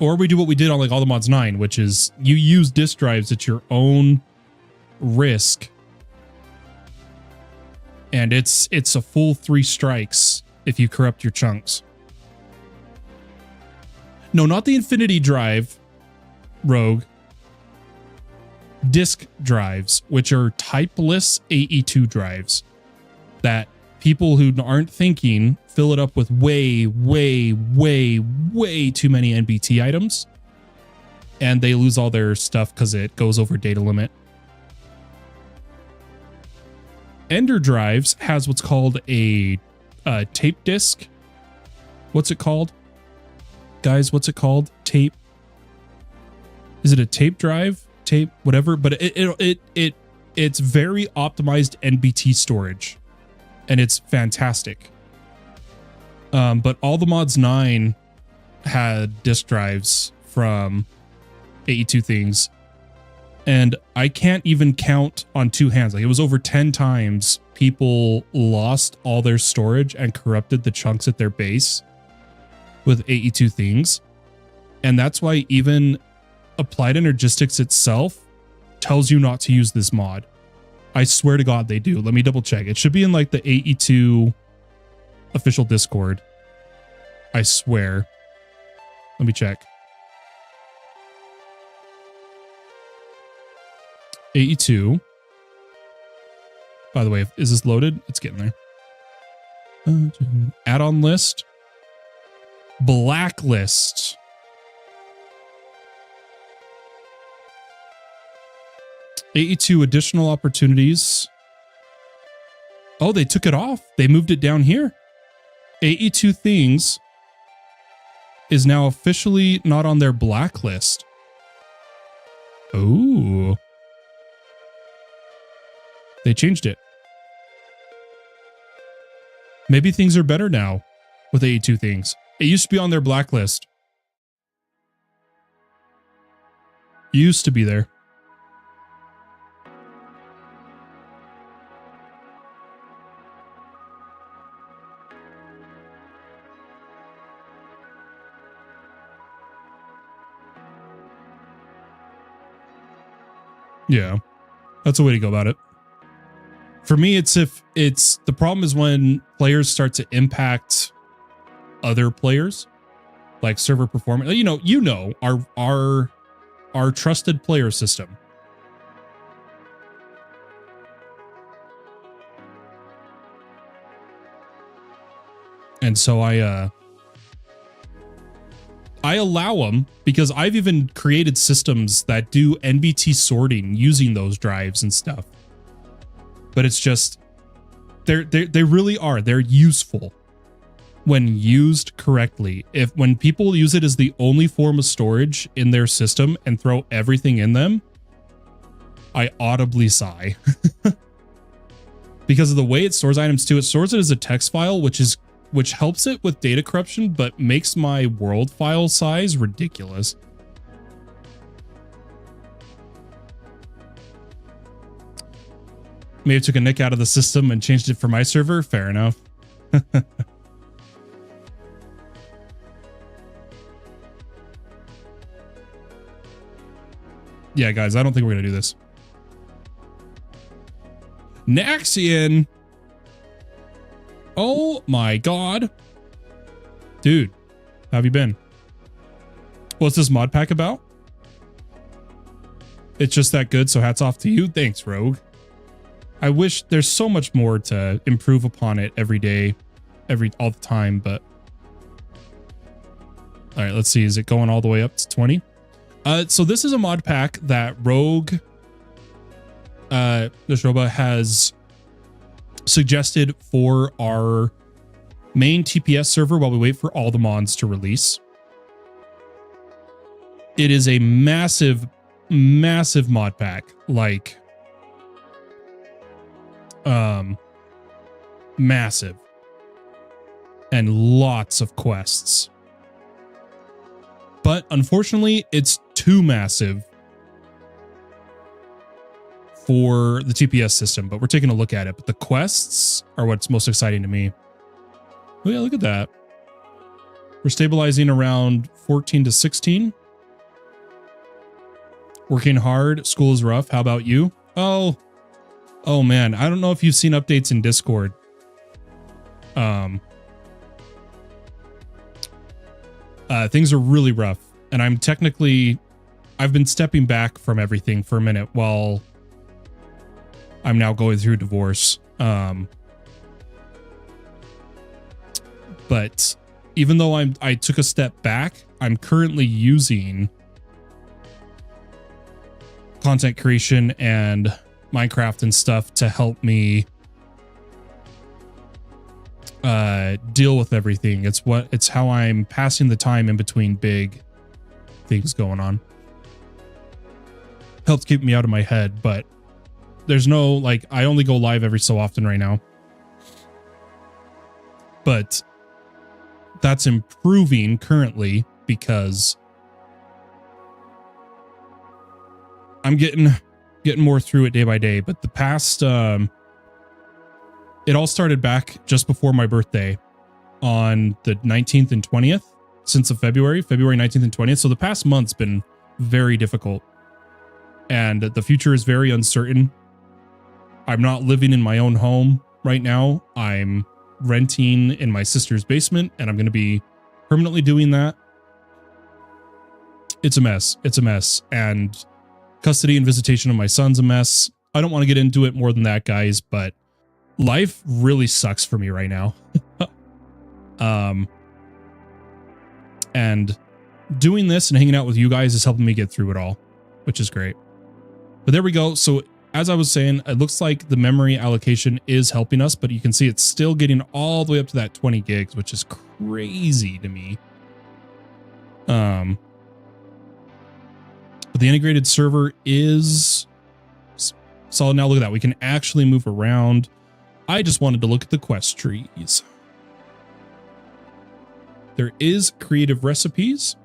Or we do what we did on like all the mods 9, which is you use disk drives at your own risk. And it's a full 3 strikes if you corrupt your chunks. No, not the Infinity drive, Rogue. Disk drives, which are typeless AE2 drives that people who aren't thinking fill it up with way, way, way, way too many NBT items. And they lose all their stuff because it goes over data limit. Ender drives has what's called a tape disk. What's it called? Guys, what's it called? Tape. Is it a tape drive? Tape, whatever. But it's very optimized NBT storage. And it's fantastic. But all the mods 9 had disk drives from AE2 things. And I can't even count on 2 hands. Like, it was over 10 times people lost all their storage and corrupted the chunks at their base with AE2 things. And that's why even Applied Energistics itself tells you not to use this mod. I swear to God they do. Let me double check. It should be in like the AE2 official Discord. I swear. Let me check. AE2. By the way, is this loaded? It's getting there. Add-on list. Blacklist. AE2 additional opportunities. Oh, they took it off. They moved it down here. AE2 things is now officially not on their blacklist. Ooh. They changed it. Maybe things are better now with AE2 things. It used to be on their blacklist. Used to be there. Yeah, that's a way to go about it. For me, the problem is when players start to impact other players, like server performance. You know, our trusted player system. And so I allow them, because I've even created systems that do NBT sorting using those drives and stuff. But it's just, they really are. They're useful when used correctly. When people use it as the only form of storage in their system and throw everything in them, I audibly sigh. Because of the way it stores items too. It stores it as a text file, which helps it with data corruption, but makes my world file size ridiculous. Maybe I took a nick out of the system and changed it for my server. Fair enough. Yeah, guys, I don't think we're going to do this. Naxian. Oh my God. Dude, how have you been? What's this mod pack about? It's just that good, so hats off to you. Thanks, Rogue. I wish there's so much more to improve upon it every day, all the time, but all right, let's see. Is it going all the way up to 20? So this is a mod pack that Rogue Nashoba has suggested for our main TPS server while we wait for all the mods to release. It is a massive, massive mod pack, like massive, and lots of quests. But unfortunately, it's too massive for the TPS system, but we're taking a look at it. But the quests are what's most exciting to me. Oh yeah, look at that. We're stabilizing around 14 to 16. Working hard. School is rough. How about you? Oh man. I don't know if you've seen updates in Discord. Things are really rough, and I've been stepping back from everything for a minute while I'm now going through divorce. But even though I took a step back, I'm currently using content creation and Minecraft and stuff to help me deal with everything. It's how I'm passing the time in between big things going on. Helps keep me out of my head, but there's no, like, I only go live every so often right now. But that's improving currently because I'm getting more through it day by day. But the past, it all started back just before my birthday on the 19th and 20th, since of February 19th and 20th. So the past month's been very difficult, and the future is very uncertain. I'm not living in my own home right now. I'm renting in my sister's basement, and I'm going to be permanently doing that. It's a mess. It's a mess. And custody and visitation of my son's a mess. I don't want to get into it more than that, guys, but life really sucks for me right now. And doing this and hanging out with you guys is helping me get through it all, which is great. But there we go. So as I was saying, it looks like the memory allocation is helping us, but you can see it's still getting all the way up to that 20 gigs, which is crazy to me. But the integrated server is solid. Now look at that. We can actually move around. I just wanted to look at the quest trees. There is creative recipes.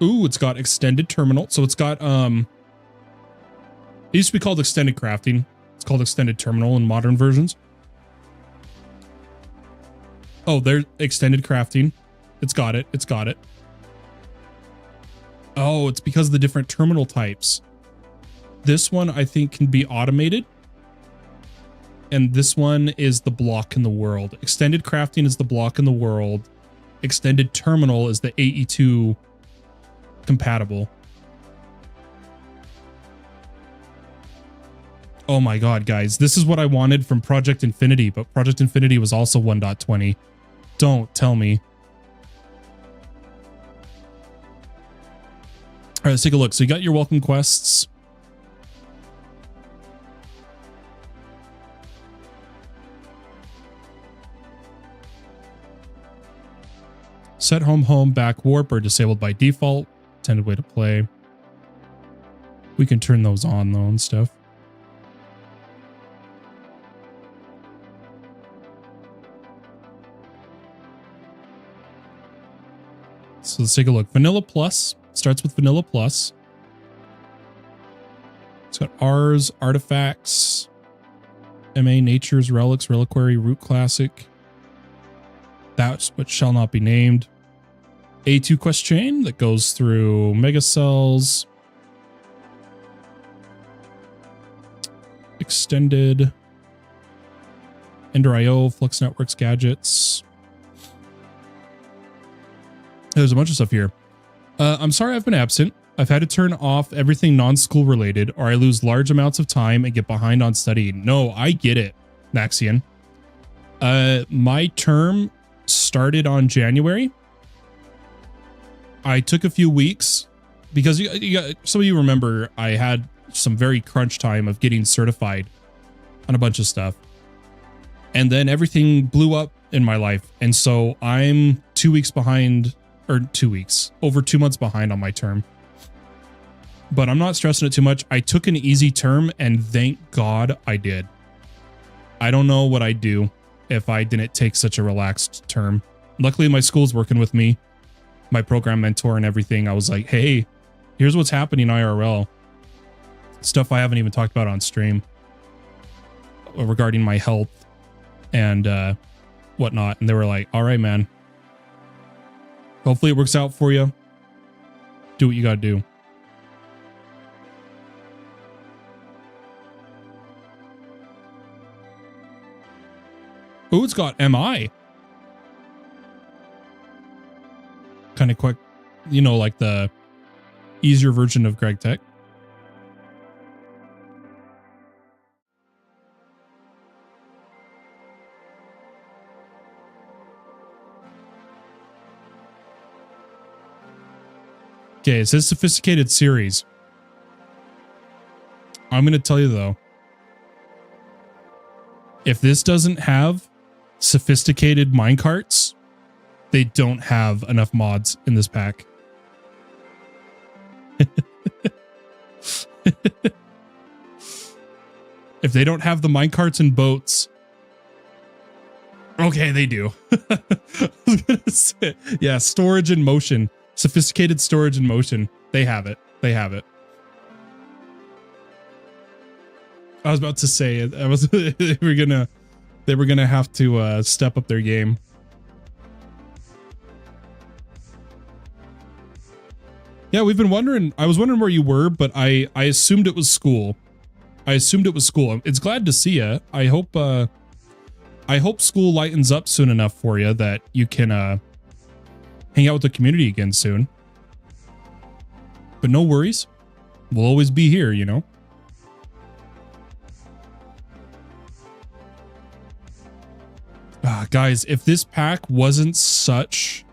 Ooh, it's got extended terminal. So it's got, it used to be called extended crafting. It's called extended terminal in modern versions. Oh, there's extended crafting. It's got it. It's got it. Oh, it's because of the different terminal types. This one, I think, can be automated. And this one is the block in the world. Extended crafting is the block in the world. Extended terminal is the AE2 compatible. Oh my God, guys. This is what I wanted from Project Infinity, but Project Infinity was also 1.20. Don't tell me. All right, let's take a look. So you got your welcome quests. Set home, back warp are disabled by default. Intended way to play. We can turn those on though and stuff. So let's take a look. Vanilla Plus starts with Vanilla Plus. It's got R's, Artifacts, MA, Nature's, Relics, Reliquary, Root Classic. That's what shall not be named. A2 quest chain that goes through mega cells. Extended. Ender IO, Flux Networks, gadgets. There's a bunch of stuff here. I'm sorry I've been absent. I've had to turn off everything non-school related or I lose large amounts of time and get behind on studying. No, I get it, Naxian. My term started on January. I took a few weeks because some of you remember I had some very crunch time of getting certified on a bunch of stuff. And then everything blew up in my life. And so I'm 2 weeks behind, or 2 weeks, over 2 months behind on my term. But I'm not stressing it too much. I took an easy term and thank God I did. I don't know what I'd do if I didn't take such a relaxed term. Luckily, my school's working with me, my program mentor and everything. I was like, hey, here's what's happening IRL. Stuff I haven't even talked about on stream regarding my health and whatnot. And they were like, all right, man. Hopefully it works out for you. Do what you got to do. Oh, it's got MI. Kind of quick, you know, like the easier version of Greg Tech. Okay, it says sophisticated series. I'm going to tell you though, if this doesn't have sophisticated minecarts, they don't have enough mods in this pack. If they don't have the minecarts and boats, okay, they do. I was gonna say, yeah, storage and motion, sophisticated storage and motion. They have it. They have it. I was about to say it. They were gonna have to step up their game. Yeah, we've been wondering. I was wondering where you were, but I assumed it was school. I assumed it was school. It's glad to see you. I hope school lightens up soon enough for you that you can hang out with the community again soon. But no worries. We'll always be here, you know. Guys, if this pack wasn't such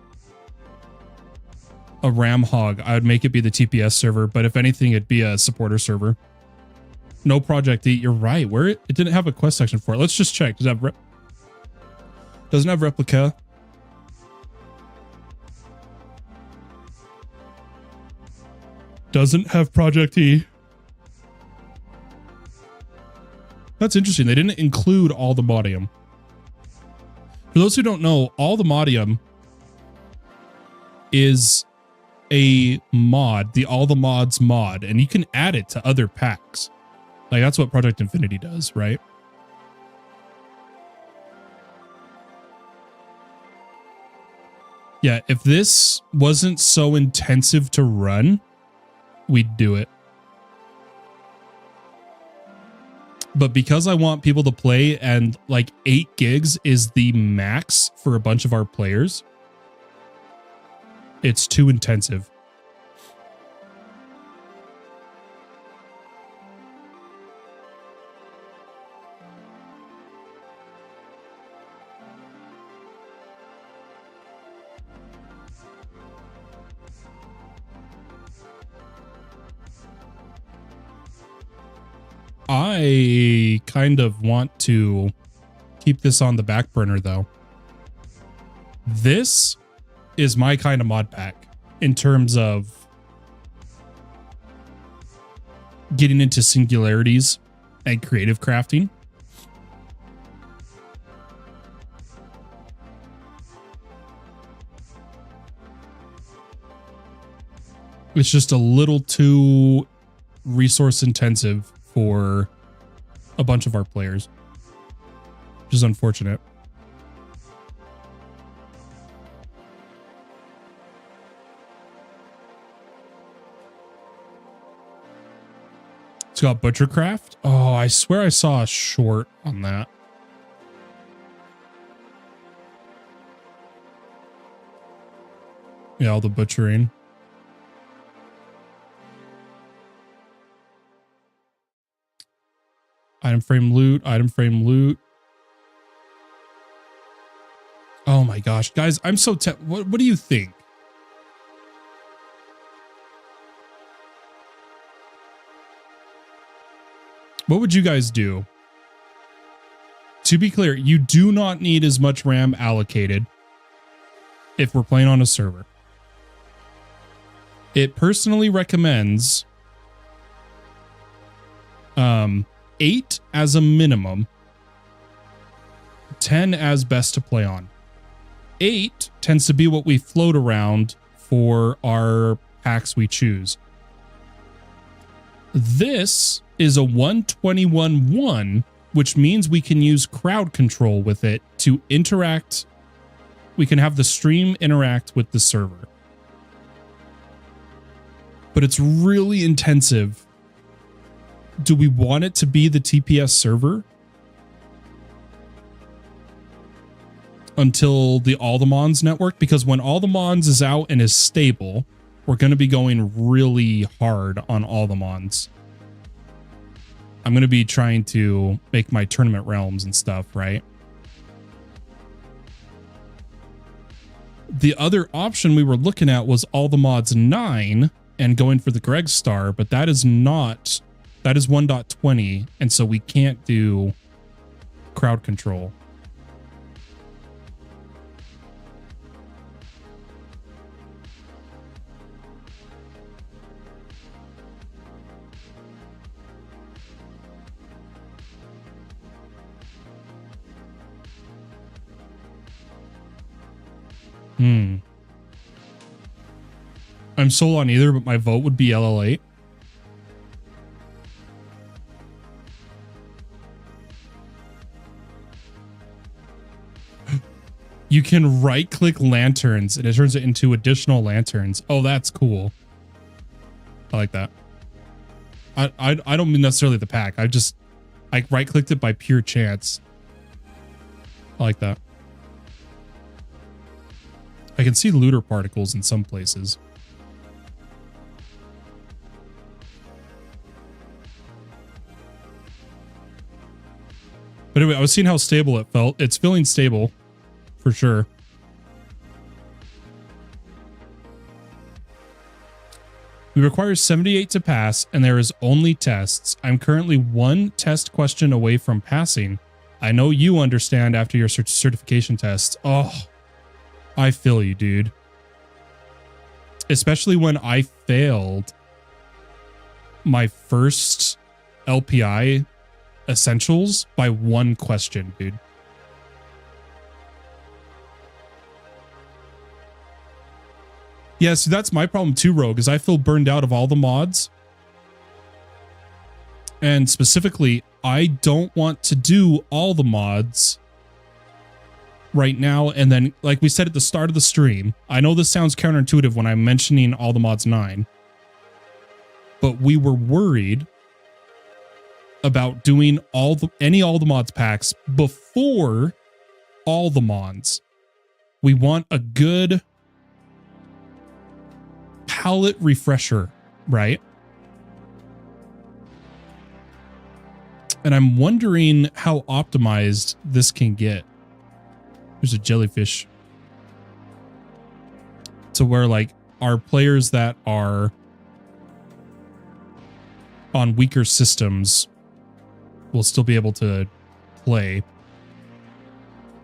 a RAM hog, I would make it be the TPS server, but if anything, it'd be a supporter server. No Project E, you're right. Where it didn't have a quest section for it. Let's just check. Does it have doesn't have replica? Doesn't have Project E. That's interesting. They didn't include all the modium. For those who don't know, all the modium is a mod, the all the mods mod, and you can add it to other packs. Like that's what Project Infinity does, right? Yeah, if this wasn't so intensive to run, we'd do it. But because I want people to play and like 8 gigs is the max for a bunch of our players, it's too intensive. I kind of want to keep this on the back burner though. This is my kind of mod pack in terms of getting into singularities and creative crafting. It's just a little too resource intensive for a bunch of our players, which is unfortunate. It's got Butchercraft. Oh, I swear I saw a short on that. Yeah, all the butchering. Item frame loot, item frame loot. Oh my gosh, guys, I'm so what do you think? What would you guys do? To be clear, you do not need as much RAM allocated if we're playing on a server. It personally recommends 8 as a minimum, 10 as best to play on. 8 tends to be what we float around for our packs we choose. This is a 121.1, which means we can use crowd control with it to interact. We can have the stream interact with the server. But it's really intensive. Do we want it to be the TPS server until the All the Mons network? Because when All the Mons is out and is stable, we're going to be going really hard on All the Mons. I'm going to be trying to make my tournament realms and stuff, right? The other option we were looking at was All the Mods 9 and going for the Greg Star, but that is not, that is 1.20, and so we can't do crowd control. I'm sold on either, but my vote would be LL8. You can right-click lanterns, and it turns it into additional lanterns. Oh, that's cool. I like that. I don't mean necessarily the pack. I right-clicked it by pure chance. I like that. I can see looter particles in some places. But anyway, I was seeing how stable it felt. It's feeling stable, for sure. We require 78 to pass, and there is only tests. I'm currently 1 test question away from passing. I know you understand after your certification tests. Oh, I feel you, dude. Especially when I failed my first LPI essentials by 1 question, dude. Yeah, so that's my problem too, Rogue, is I feel burned out of all the mods. And specifically, I don't want to do all the mods right now. And then, like we said at the start of the stream, I know this sounds counterintuitive when I'm mentioning All the Mods 9, but we were worried about doing all the mods packs before all the mods. We want a good palette refresher, right? And I'm wondering how optimized this can get. There's a jellyfish. To where, like, our players that are on weaker systems will still be able to play.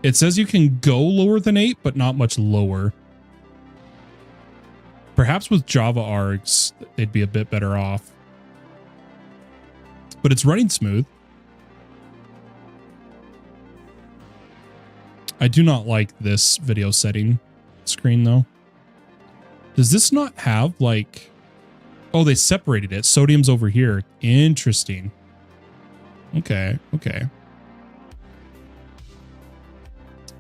It says you can go lower than 8, but not much lower. Perhaps with Java args, they'd be a bit better off. But it's running smooth. I do not like this video setting screen, though. Does this not have, like... Oh, they separated it. Sodium's over here. Interesting. Okay, okay.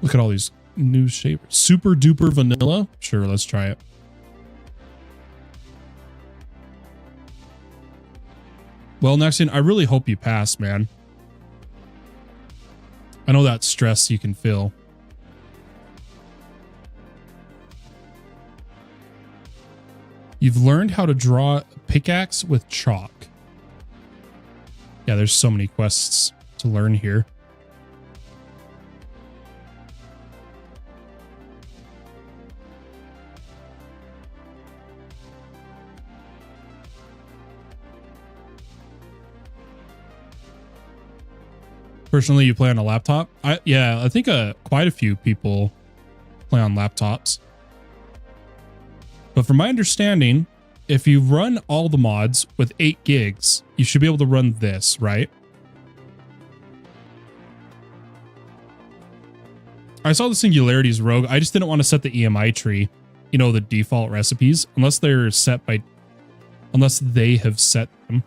Look at all these new shapers. Super duper vanilla? Sure, let's try it. Well, Nexian, I really hope you pass, man. I know that stress you can feel. You've learned how to draw a pickaxe with chalk. Yeah, there's so many quests to learn here. Personally, you play on a laptop? Yeah, I think quite a few people play on laptops. But from my understanding, if you run all the mods with 8 gigs, you should be able to run this, right? I saw the singularities rogue. I just didn't want to set the EMI tree, you know, the default recipes, unless they're set by, unless they have set them.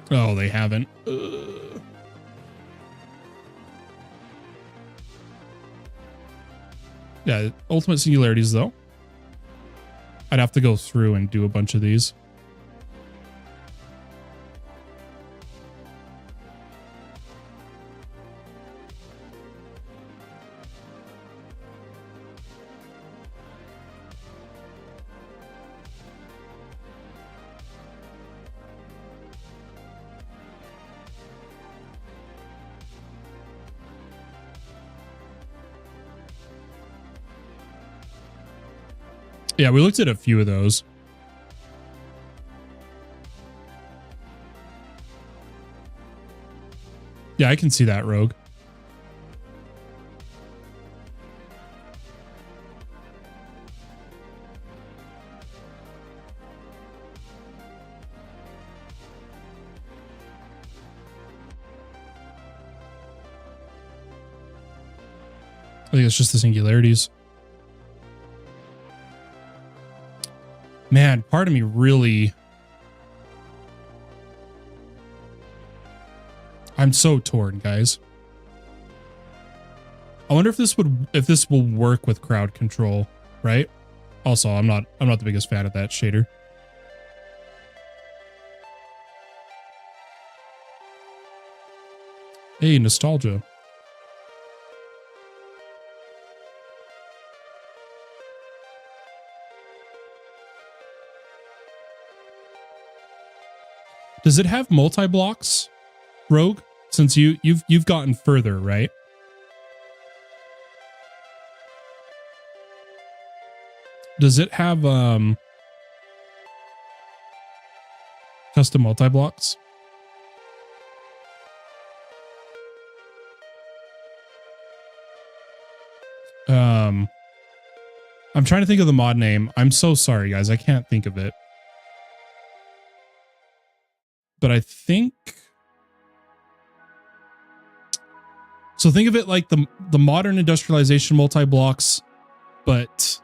Oh, they haven't. Yeah, ultimate singularities though. I'd have to go through and do a bunch of these. Yeah, we looked at a few of those. Yeah, I can see that, Rogue. I think it's just the singularities. Man, part of me really... I'm so torn, guys. I wonder if this will work with crowd control, right? Also, I'm not the biggest fan of that shader. Hey, nostalgia. Does it have multi-blocks, Rogue? Since you've gotten further, right? Does it have custom multi-blocks? I'm trying to think of the mod name. I'm so sorry, guys. I can't think of it. But I think... So think of it like the modern industrialization multi-blocks, but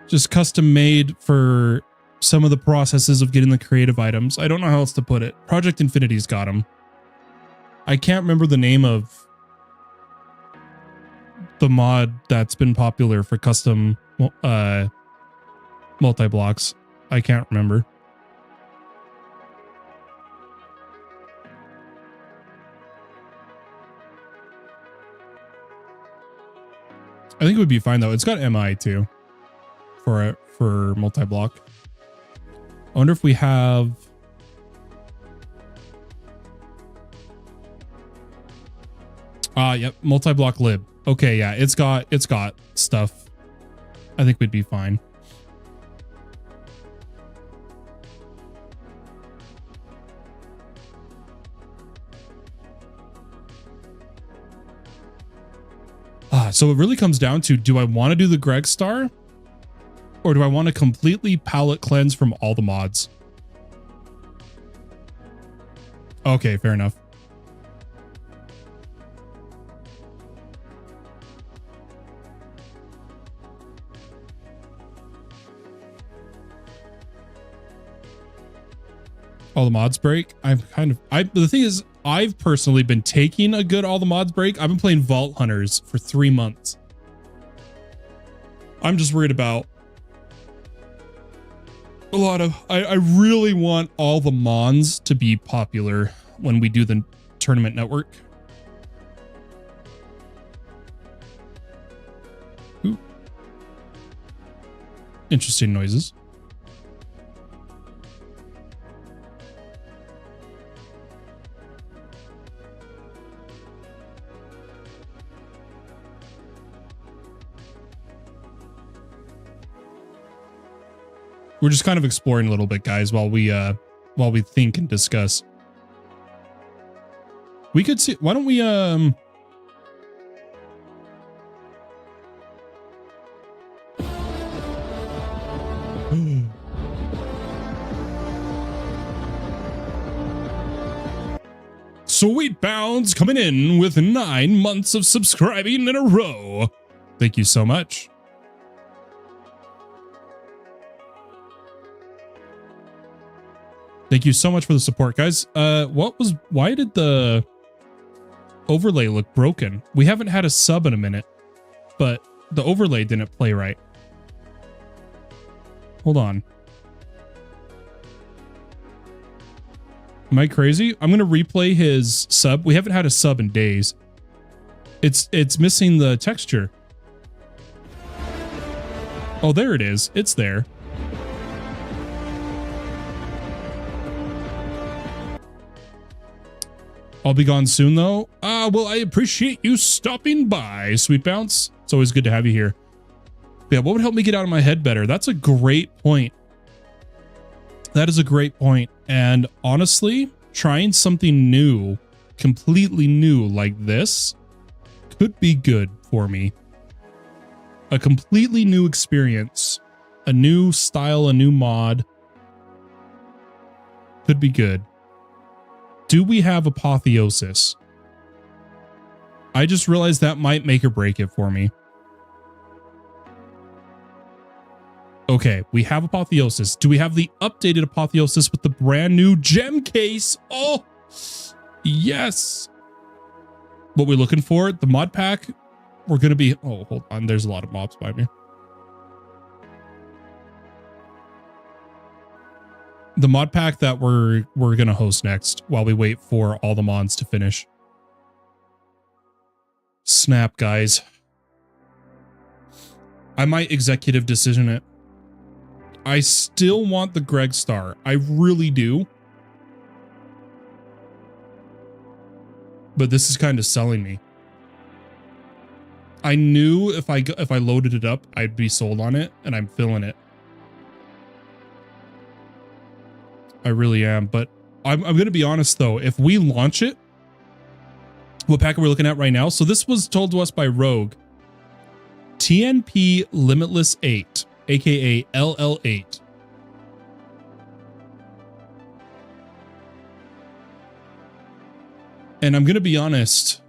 just custom made for some of the processes of getting the creative items. I don't know how else to put it. Project Infinity's got them. I can't remember the name of the mod that's been popular for custom multi-blocks. I can't remember. I think it would be fine though. It's got MI too for multi-block. I wonder if we have... Yep, multi-block lib. Okay, yeah, it's got stuff. I think we'd be fine. So it really comes down to, do I want to do the Greg Star? Or do I want to completely palette cleanse from all the mods? Okay, fair enough. All the mods break? The thing is, I've personally been taking a good all the mods break. I've been playing Vault Hunters for 3 months. I'm just worried about a lot of, I really want all the mons to be popular when we do the tournament network. Ooh. Interesting noises. We're just kind of exploring a little bit, guys, while we think and discuss. We could see, why don't we Sweet Bounds coming in with 9 months of subscribing in a row. Thank you so much. Thank you so much for the support, guys. Why did the overlay look broken? We haven't had a sub in a minute, but the overlay didn't play right. Hold on. Am I crazy? I'm going to replay his sub. We haven't had a sub in days. It's missing the texture. Oh, there it is. It's there. I'll be gone soon, though. Well, I appreciate you stopping by, Sweet Bounce. It's always good to have you here. Yeah, what would help me get out of my head better? That's a great point. That is a great point. And honestly, trying something new, completely new like this, could be good for me. A completely new experience, a new style, a new mod, could be good. Do we have Apotheosis? I just realized that might make or break it for me. Okay, we have Apotheosis. Do we have the updated Apotheosis with the brand new gem case? Oh, yes. What we're looking for, the mod pack, we're going to be... Oh, hold on. There's a lot of mobs by me. The mod pack that we're going to host next while we wait for all the mods to finish. Snap, guys. I might executive decision it. I still want the Greg Star. I really do. But this is kind of selling me. I knew if I loaded it up, I'd be sold on it, and I'm feeling it. I really am, but I'm going to be honest though. If we launch it, what pack are we looking at right now? So this was told to us by Rogue. TNP Limitless 8, aka LL8. And I'm going to be honest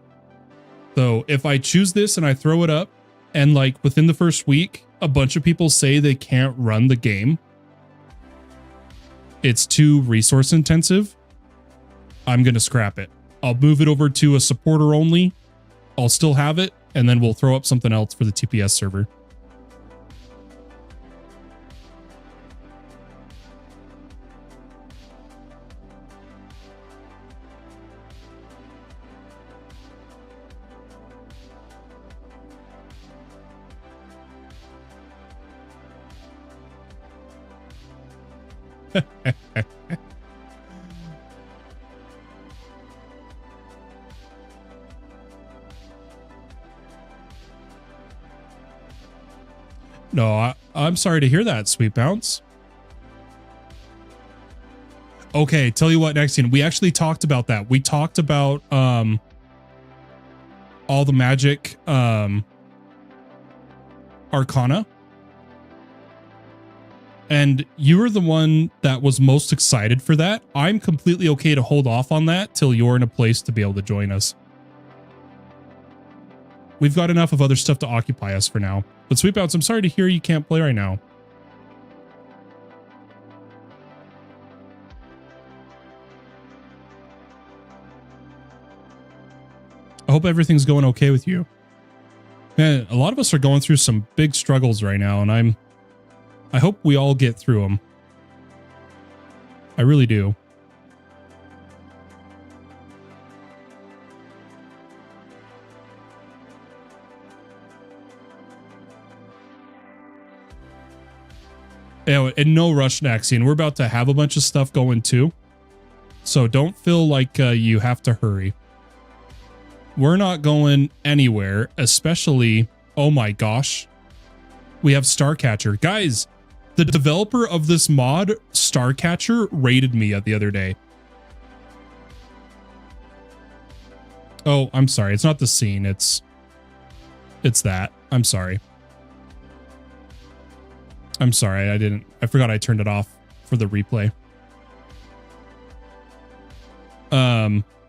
though, if I choose this and I throw it up and like within the first week, a bunch of people say they can't run the game, it's too resource intensive, I'm going to scrap it. I'll move it over to a supporter only. I'll still have it, and then we'll throw up something else for the TPS server. No, I'm sorry to hear that, Sweet Bounce. Okay, tell you what, Nexian, we actually talked about that. We talked about all the magic arcana. And you were the one that was most excited for that. I'm completely okay to hold off on that till you're in a place to be able to join us. We've got enough of other stuff to occupy us for now. But Sweet Bounce, I'm sorry to hear you can't play right now. I hope everything's going okay with you. Man, a lot of us are going through some big struggles right now, and I hope we all get through them. I really do. Anyway, and no rush, Naxian. We're about to have a bunch of stuff going too. So don't feel like you have to hurry. We're not going anywhere, especially, oh my gosh, we have Starcatcher. Guys, the developer of this mod, Starcatcher, raided me the other day. Oh, I'm sorry. It's not the scene. It's that. I'm sorry. I'm sorry. I forgot I turned it off for the replay.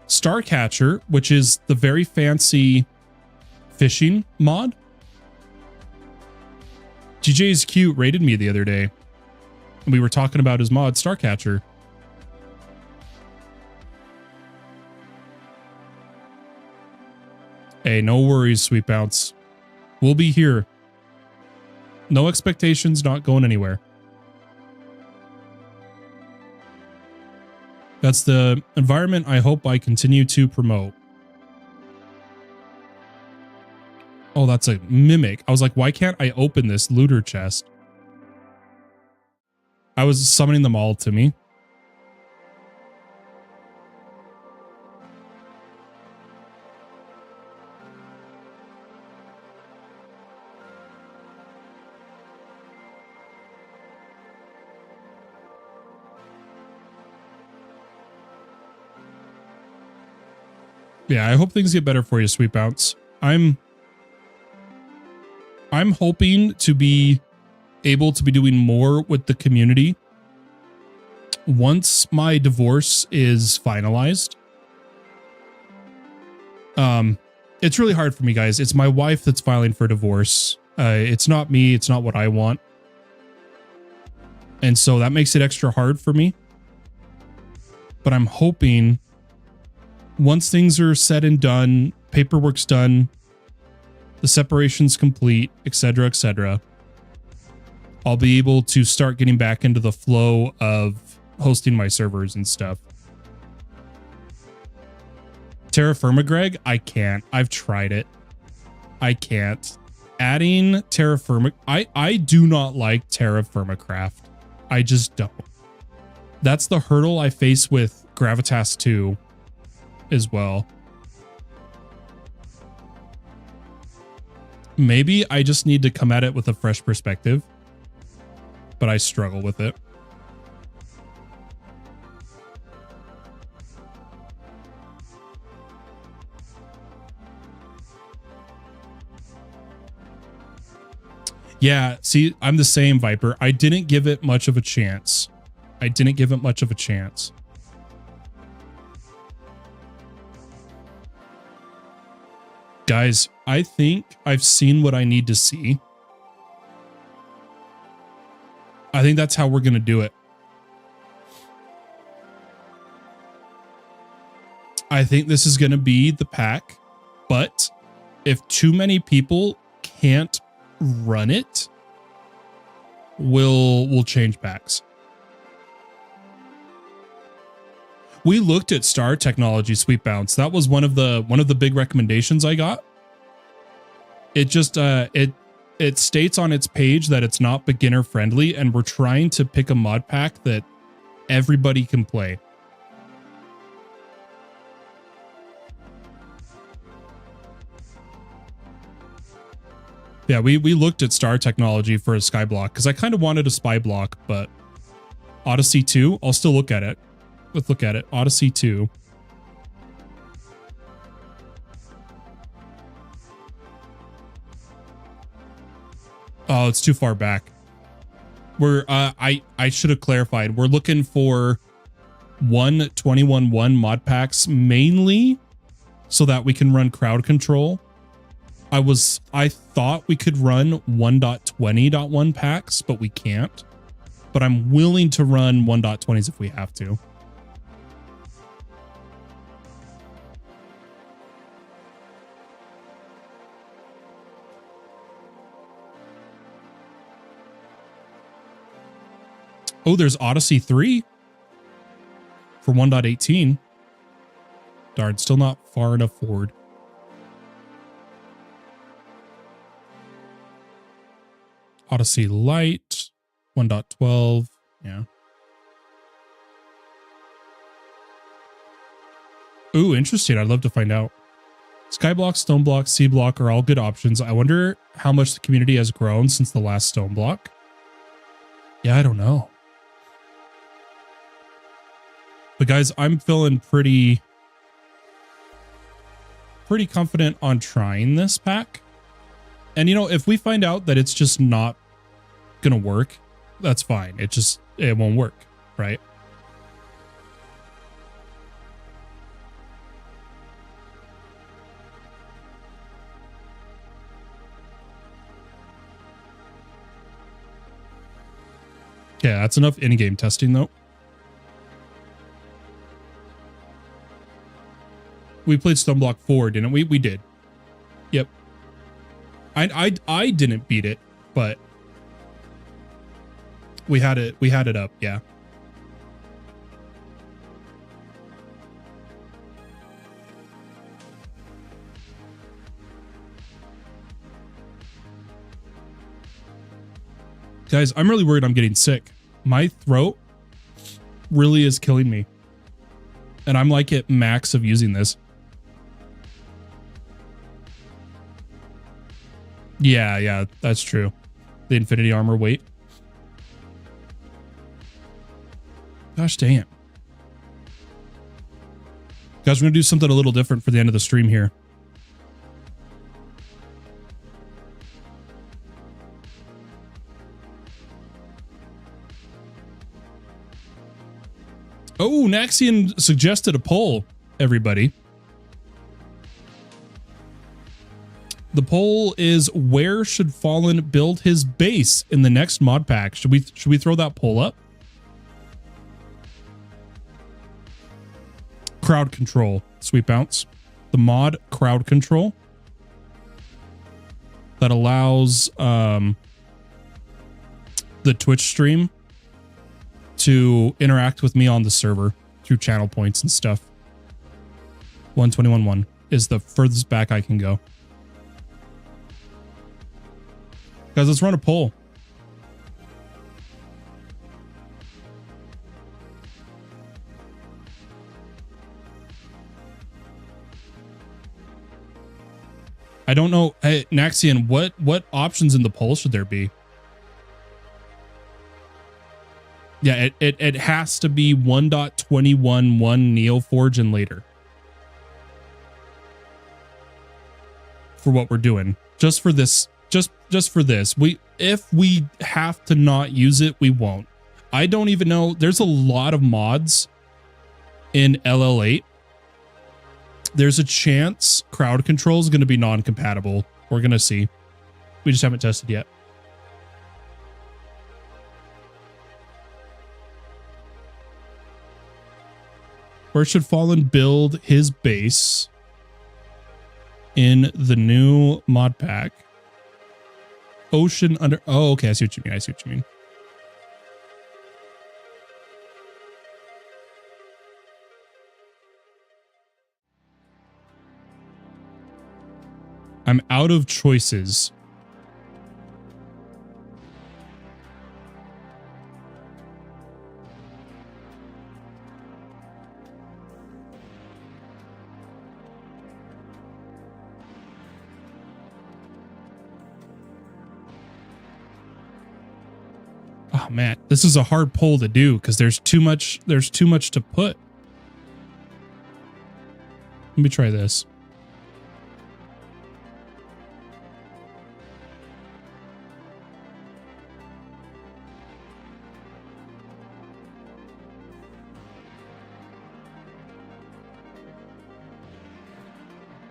Starcatcher, which is the very fancy fishing mod. GJ's Cute rated me the other day. And we were talking about his mod, Starcatcher. Hey, no worries, Sweet Bounce. We'll be here. No expectations, not going anywhere. That's the environment I hope I continue to promote. Oh, that's a mimic. I was like, why can't I open this looter chest? I was summoning them all to me. Yeah, I hope things get better for you, Sweet Bounce. I'm hoping to be able to be doing more with the community once my divorce is finalized. It's really hard for me, guys. It's my wife that's filing for divorce. It's not me. It's not what I want. And so that makes it extra hard for me. But I'm hoping once things are said and done, paperwork's done, the separation's complete, etc., I'll be able to start getting back into the flow of hosting my servers and stuff. Terra Firma, Greg? I can't. I've tried it. I can't. Adding Terra Firma... I do not like Terra Firma Craft. I just don't. That's the hurdle I face with Gravitas 2 as well. Maybe I just need to come at it with a fresh perspective, but I struggle with it. Yeah, see, I'm the same, Viper. I didn't give it much of a chance. Guys, I think I've seen what I need to see. I think that's how we're going to do it. I think this is going to be the pack, but if too many people can't run it, we'll change packs. We looked at Star Technology, Sweet Bounce. That was one of the big recommendations I got. It just it states on its page that it's not beginner friendly, and we're trying to pick a mod pack that everybody can play. Yeah, we looked at Star Technology for a Skyblock because I kind of wanted a spy block, but Odyssey 2, I'll still look at it. Let's look at it. Odyssey 2. Oh, it's too far back. We're I should have clarified. We're looking for 1.21.1 mod packs mainly so that we can run crowd control. I thought we could run 1.20.1 packs, but we can't. But I'm willing to run 1.20s if we have to. Oh, there's Odyssey 3 for 1.18. Darn, still not far enough forward. Odyssey Lite 1.12. Yeah. Ooh, interesting. I'd love to find out. Skyblock, Stoneblock, Cblock are all good options. I wonder how much the community has grown since the last Stoneblock. Yeah, I don't know. But guys, I'm feeling pretty confident on trying this pack. And you know, if we find out that it's just not gonna work, that's fine. It won't work, right? Yeah, that's enough in-game testing though. We played Stoneblock 4, didn't we? We did. Yep. I didn't beat it, but we had it up, yeah. Guys, I'm really worried I'm getting sick. My throat really is killing me. And I'm like at max of using this. Yeah, that's true. The Infinity Armor weight. Gosh dang it. Guys, we're going to do something a little different for the end of the stream here. Oh, Naxian suggested a poll, everybody. The poll is, where should Fallen build his base in the next mod pack? Should we throw that poll up? Crowd control, Sweet Bounce. The mod crowd control that allows the Twitch stream to interact with me on the server through channel points and stuff. 121.1 is the furthest back I can go. Guys, let's run a poll. I don't know. Hey, Naxian, what options in the poll should there be? Yeah, it has to be 1.21.1 Neoforge and later. For what we're doing. Just for this. Just for this. If we have to not use it, we won't. I don't even know. There's a lot of mods in LL8. There's a chance crowd control is going to be non-compatible. We're going to see. We just haven't tested yet. Where should Fallen build his base in the new mod pack? Ocean under... Oh, okay. I see what you mean. I see what you mean. I'm out of choices. Oh man, this is a hard poll to do because there's too much to put. Let me try this.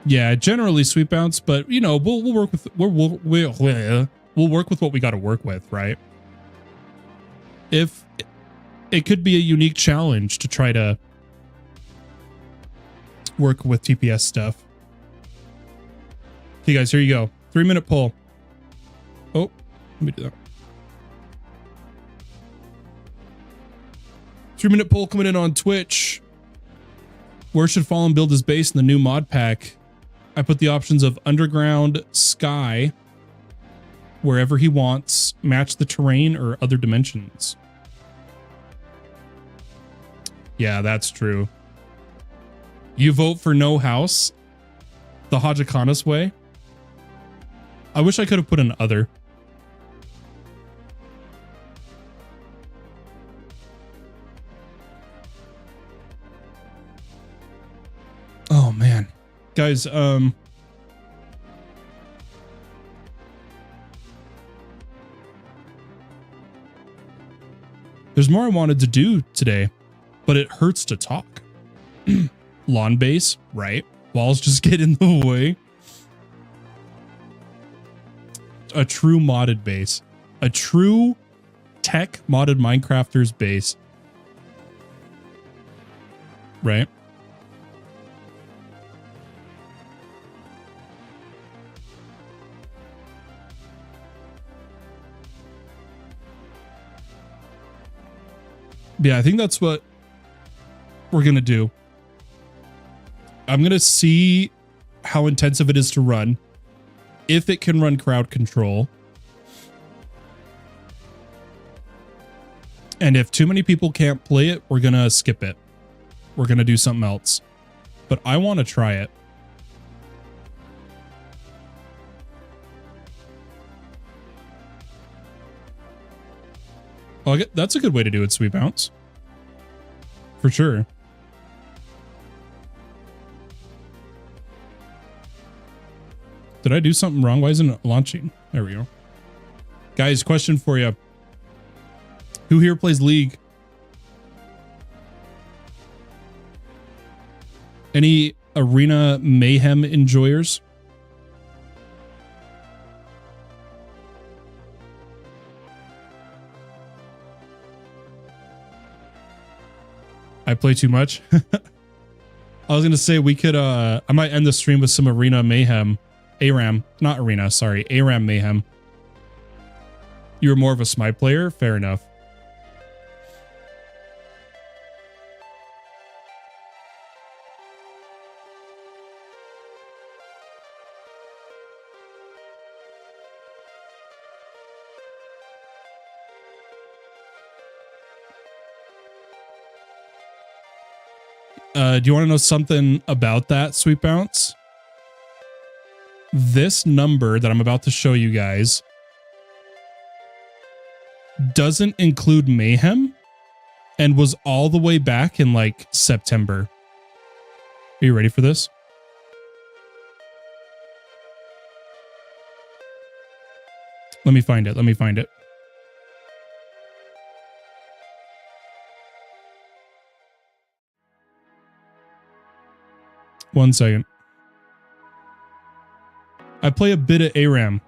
Yeah, generally Sweet Bounce, but you know, we'll work with we'll work with what we got to work with, right? If it could be a unique challenge to try to work with TPS stuff. Okay, guys, here you go. 3-minute poll. Oh, let me do that. 3-minute poll coming in on Twitch. Where should Fallen build his base in the new mod pack? I put the options of underground, sky, wherever he wants, match the terrain, or other dimensions. Yeah, that's true. You vote for no house, the Hajikanas way. I wish I could have put an other. Oh man, guys, there's more I wanted to do today, but it hurts to talk. Lawn base, right? Walls just get in the way. A true modded base. A true tech modded Minecrafter's base. Right? Yeah, I think that's what we're going to do. I'm going to see how intensive it is to run. If it can run crowd control. And if too many people can't play it, we're going to skip it. We're going to do something else. But I want to try it. Oh, that's a good way to do it, Sweet Bounce. For sure. Did I do something wrong? Why isn't it launching? There we go. Guys, question for you. Who here plays League? Any Arena Mayhem enjoyers? I play too much. I was going to say we could, I might end the stream with some Arena Mayhem. ARAM, not Arena, sorry. ARAM Mayhem. You were more of a Smite player? Fair enough. Do you want to know something about that, Sweet Bounce? This number that I'm about to show you guys doesn't include Mayhem and was all the way back in like September. Are you ready for this? Let me find it. Let me find it. One second. I play a bit of ARAM.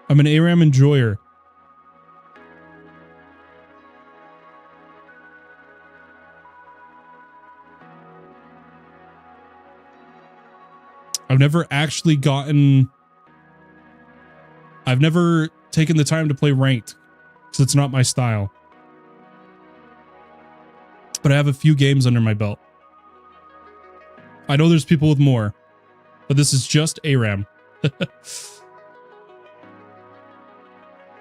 I'm an ARAM enjoyer. I've never actually gotten... I've never taken the time to play ranked because it's not my style. But I have a few games under my belt. I know there's people with more, but this is just ARAM.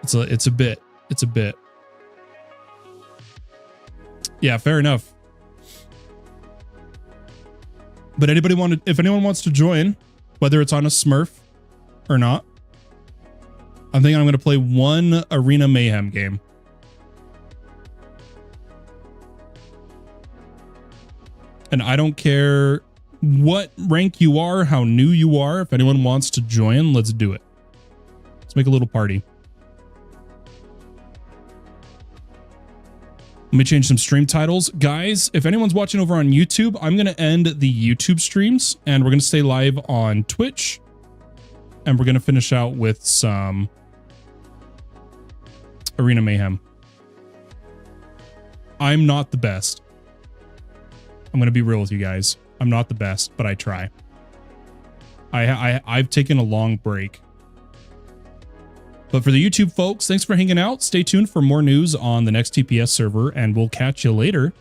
It's a bit. It's a bit. Yeah, fair enough. But if anyone wants to join, whether it's on a Smurf or not, I'm thinking I'm going to play one Arena Mayhem game. And I don't care what rank you are, how new you are. If anyone wants to join, let's do it. Let's make a little party. Let me change some stream titles. Guys, if anyone's watching over on YouTube, I'm going to end the YouTube streams and we're going to stay live on Twitch. And we're going to finish out with some Arena Mayhem. I'm not the best. I'm going to be real with you guys. I'm not the best, but I try. I've taken a long break. But for the YouTube folks, thanks for hanging out. Stay tuned for more news on the next TPS server, and we'll catch you later.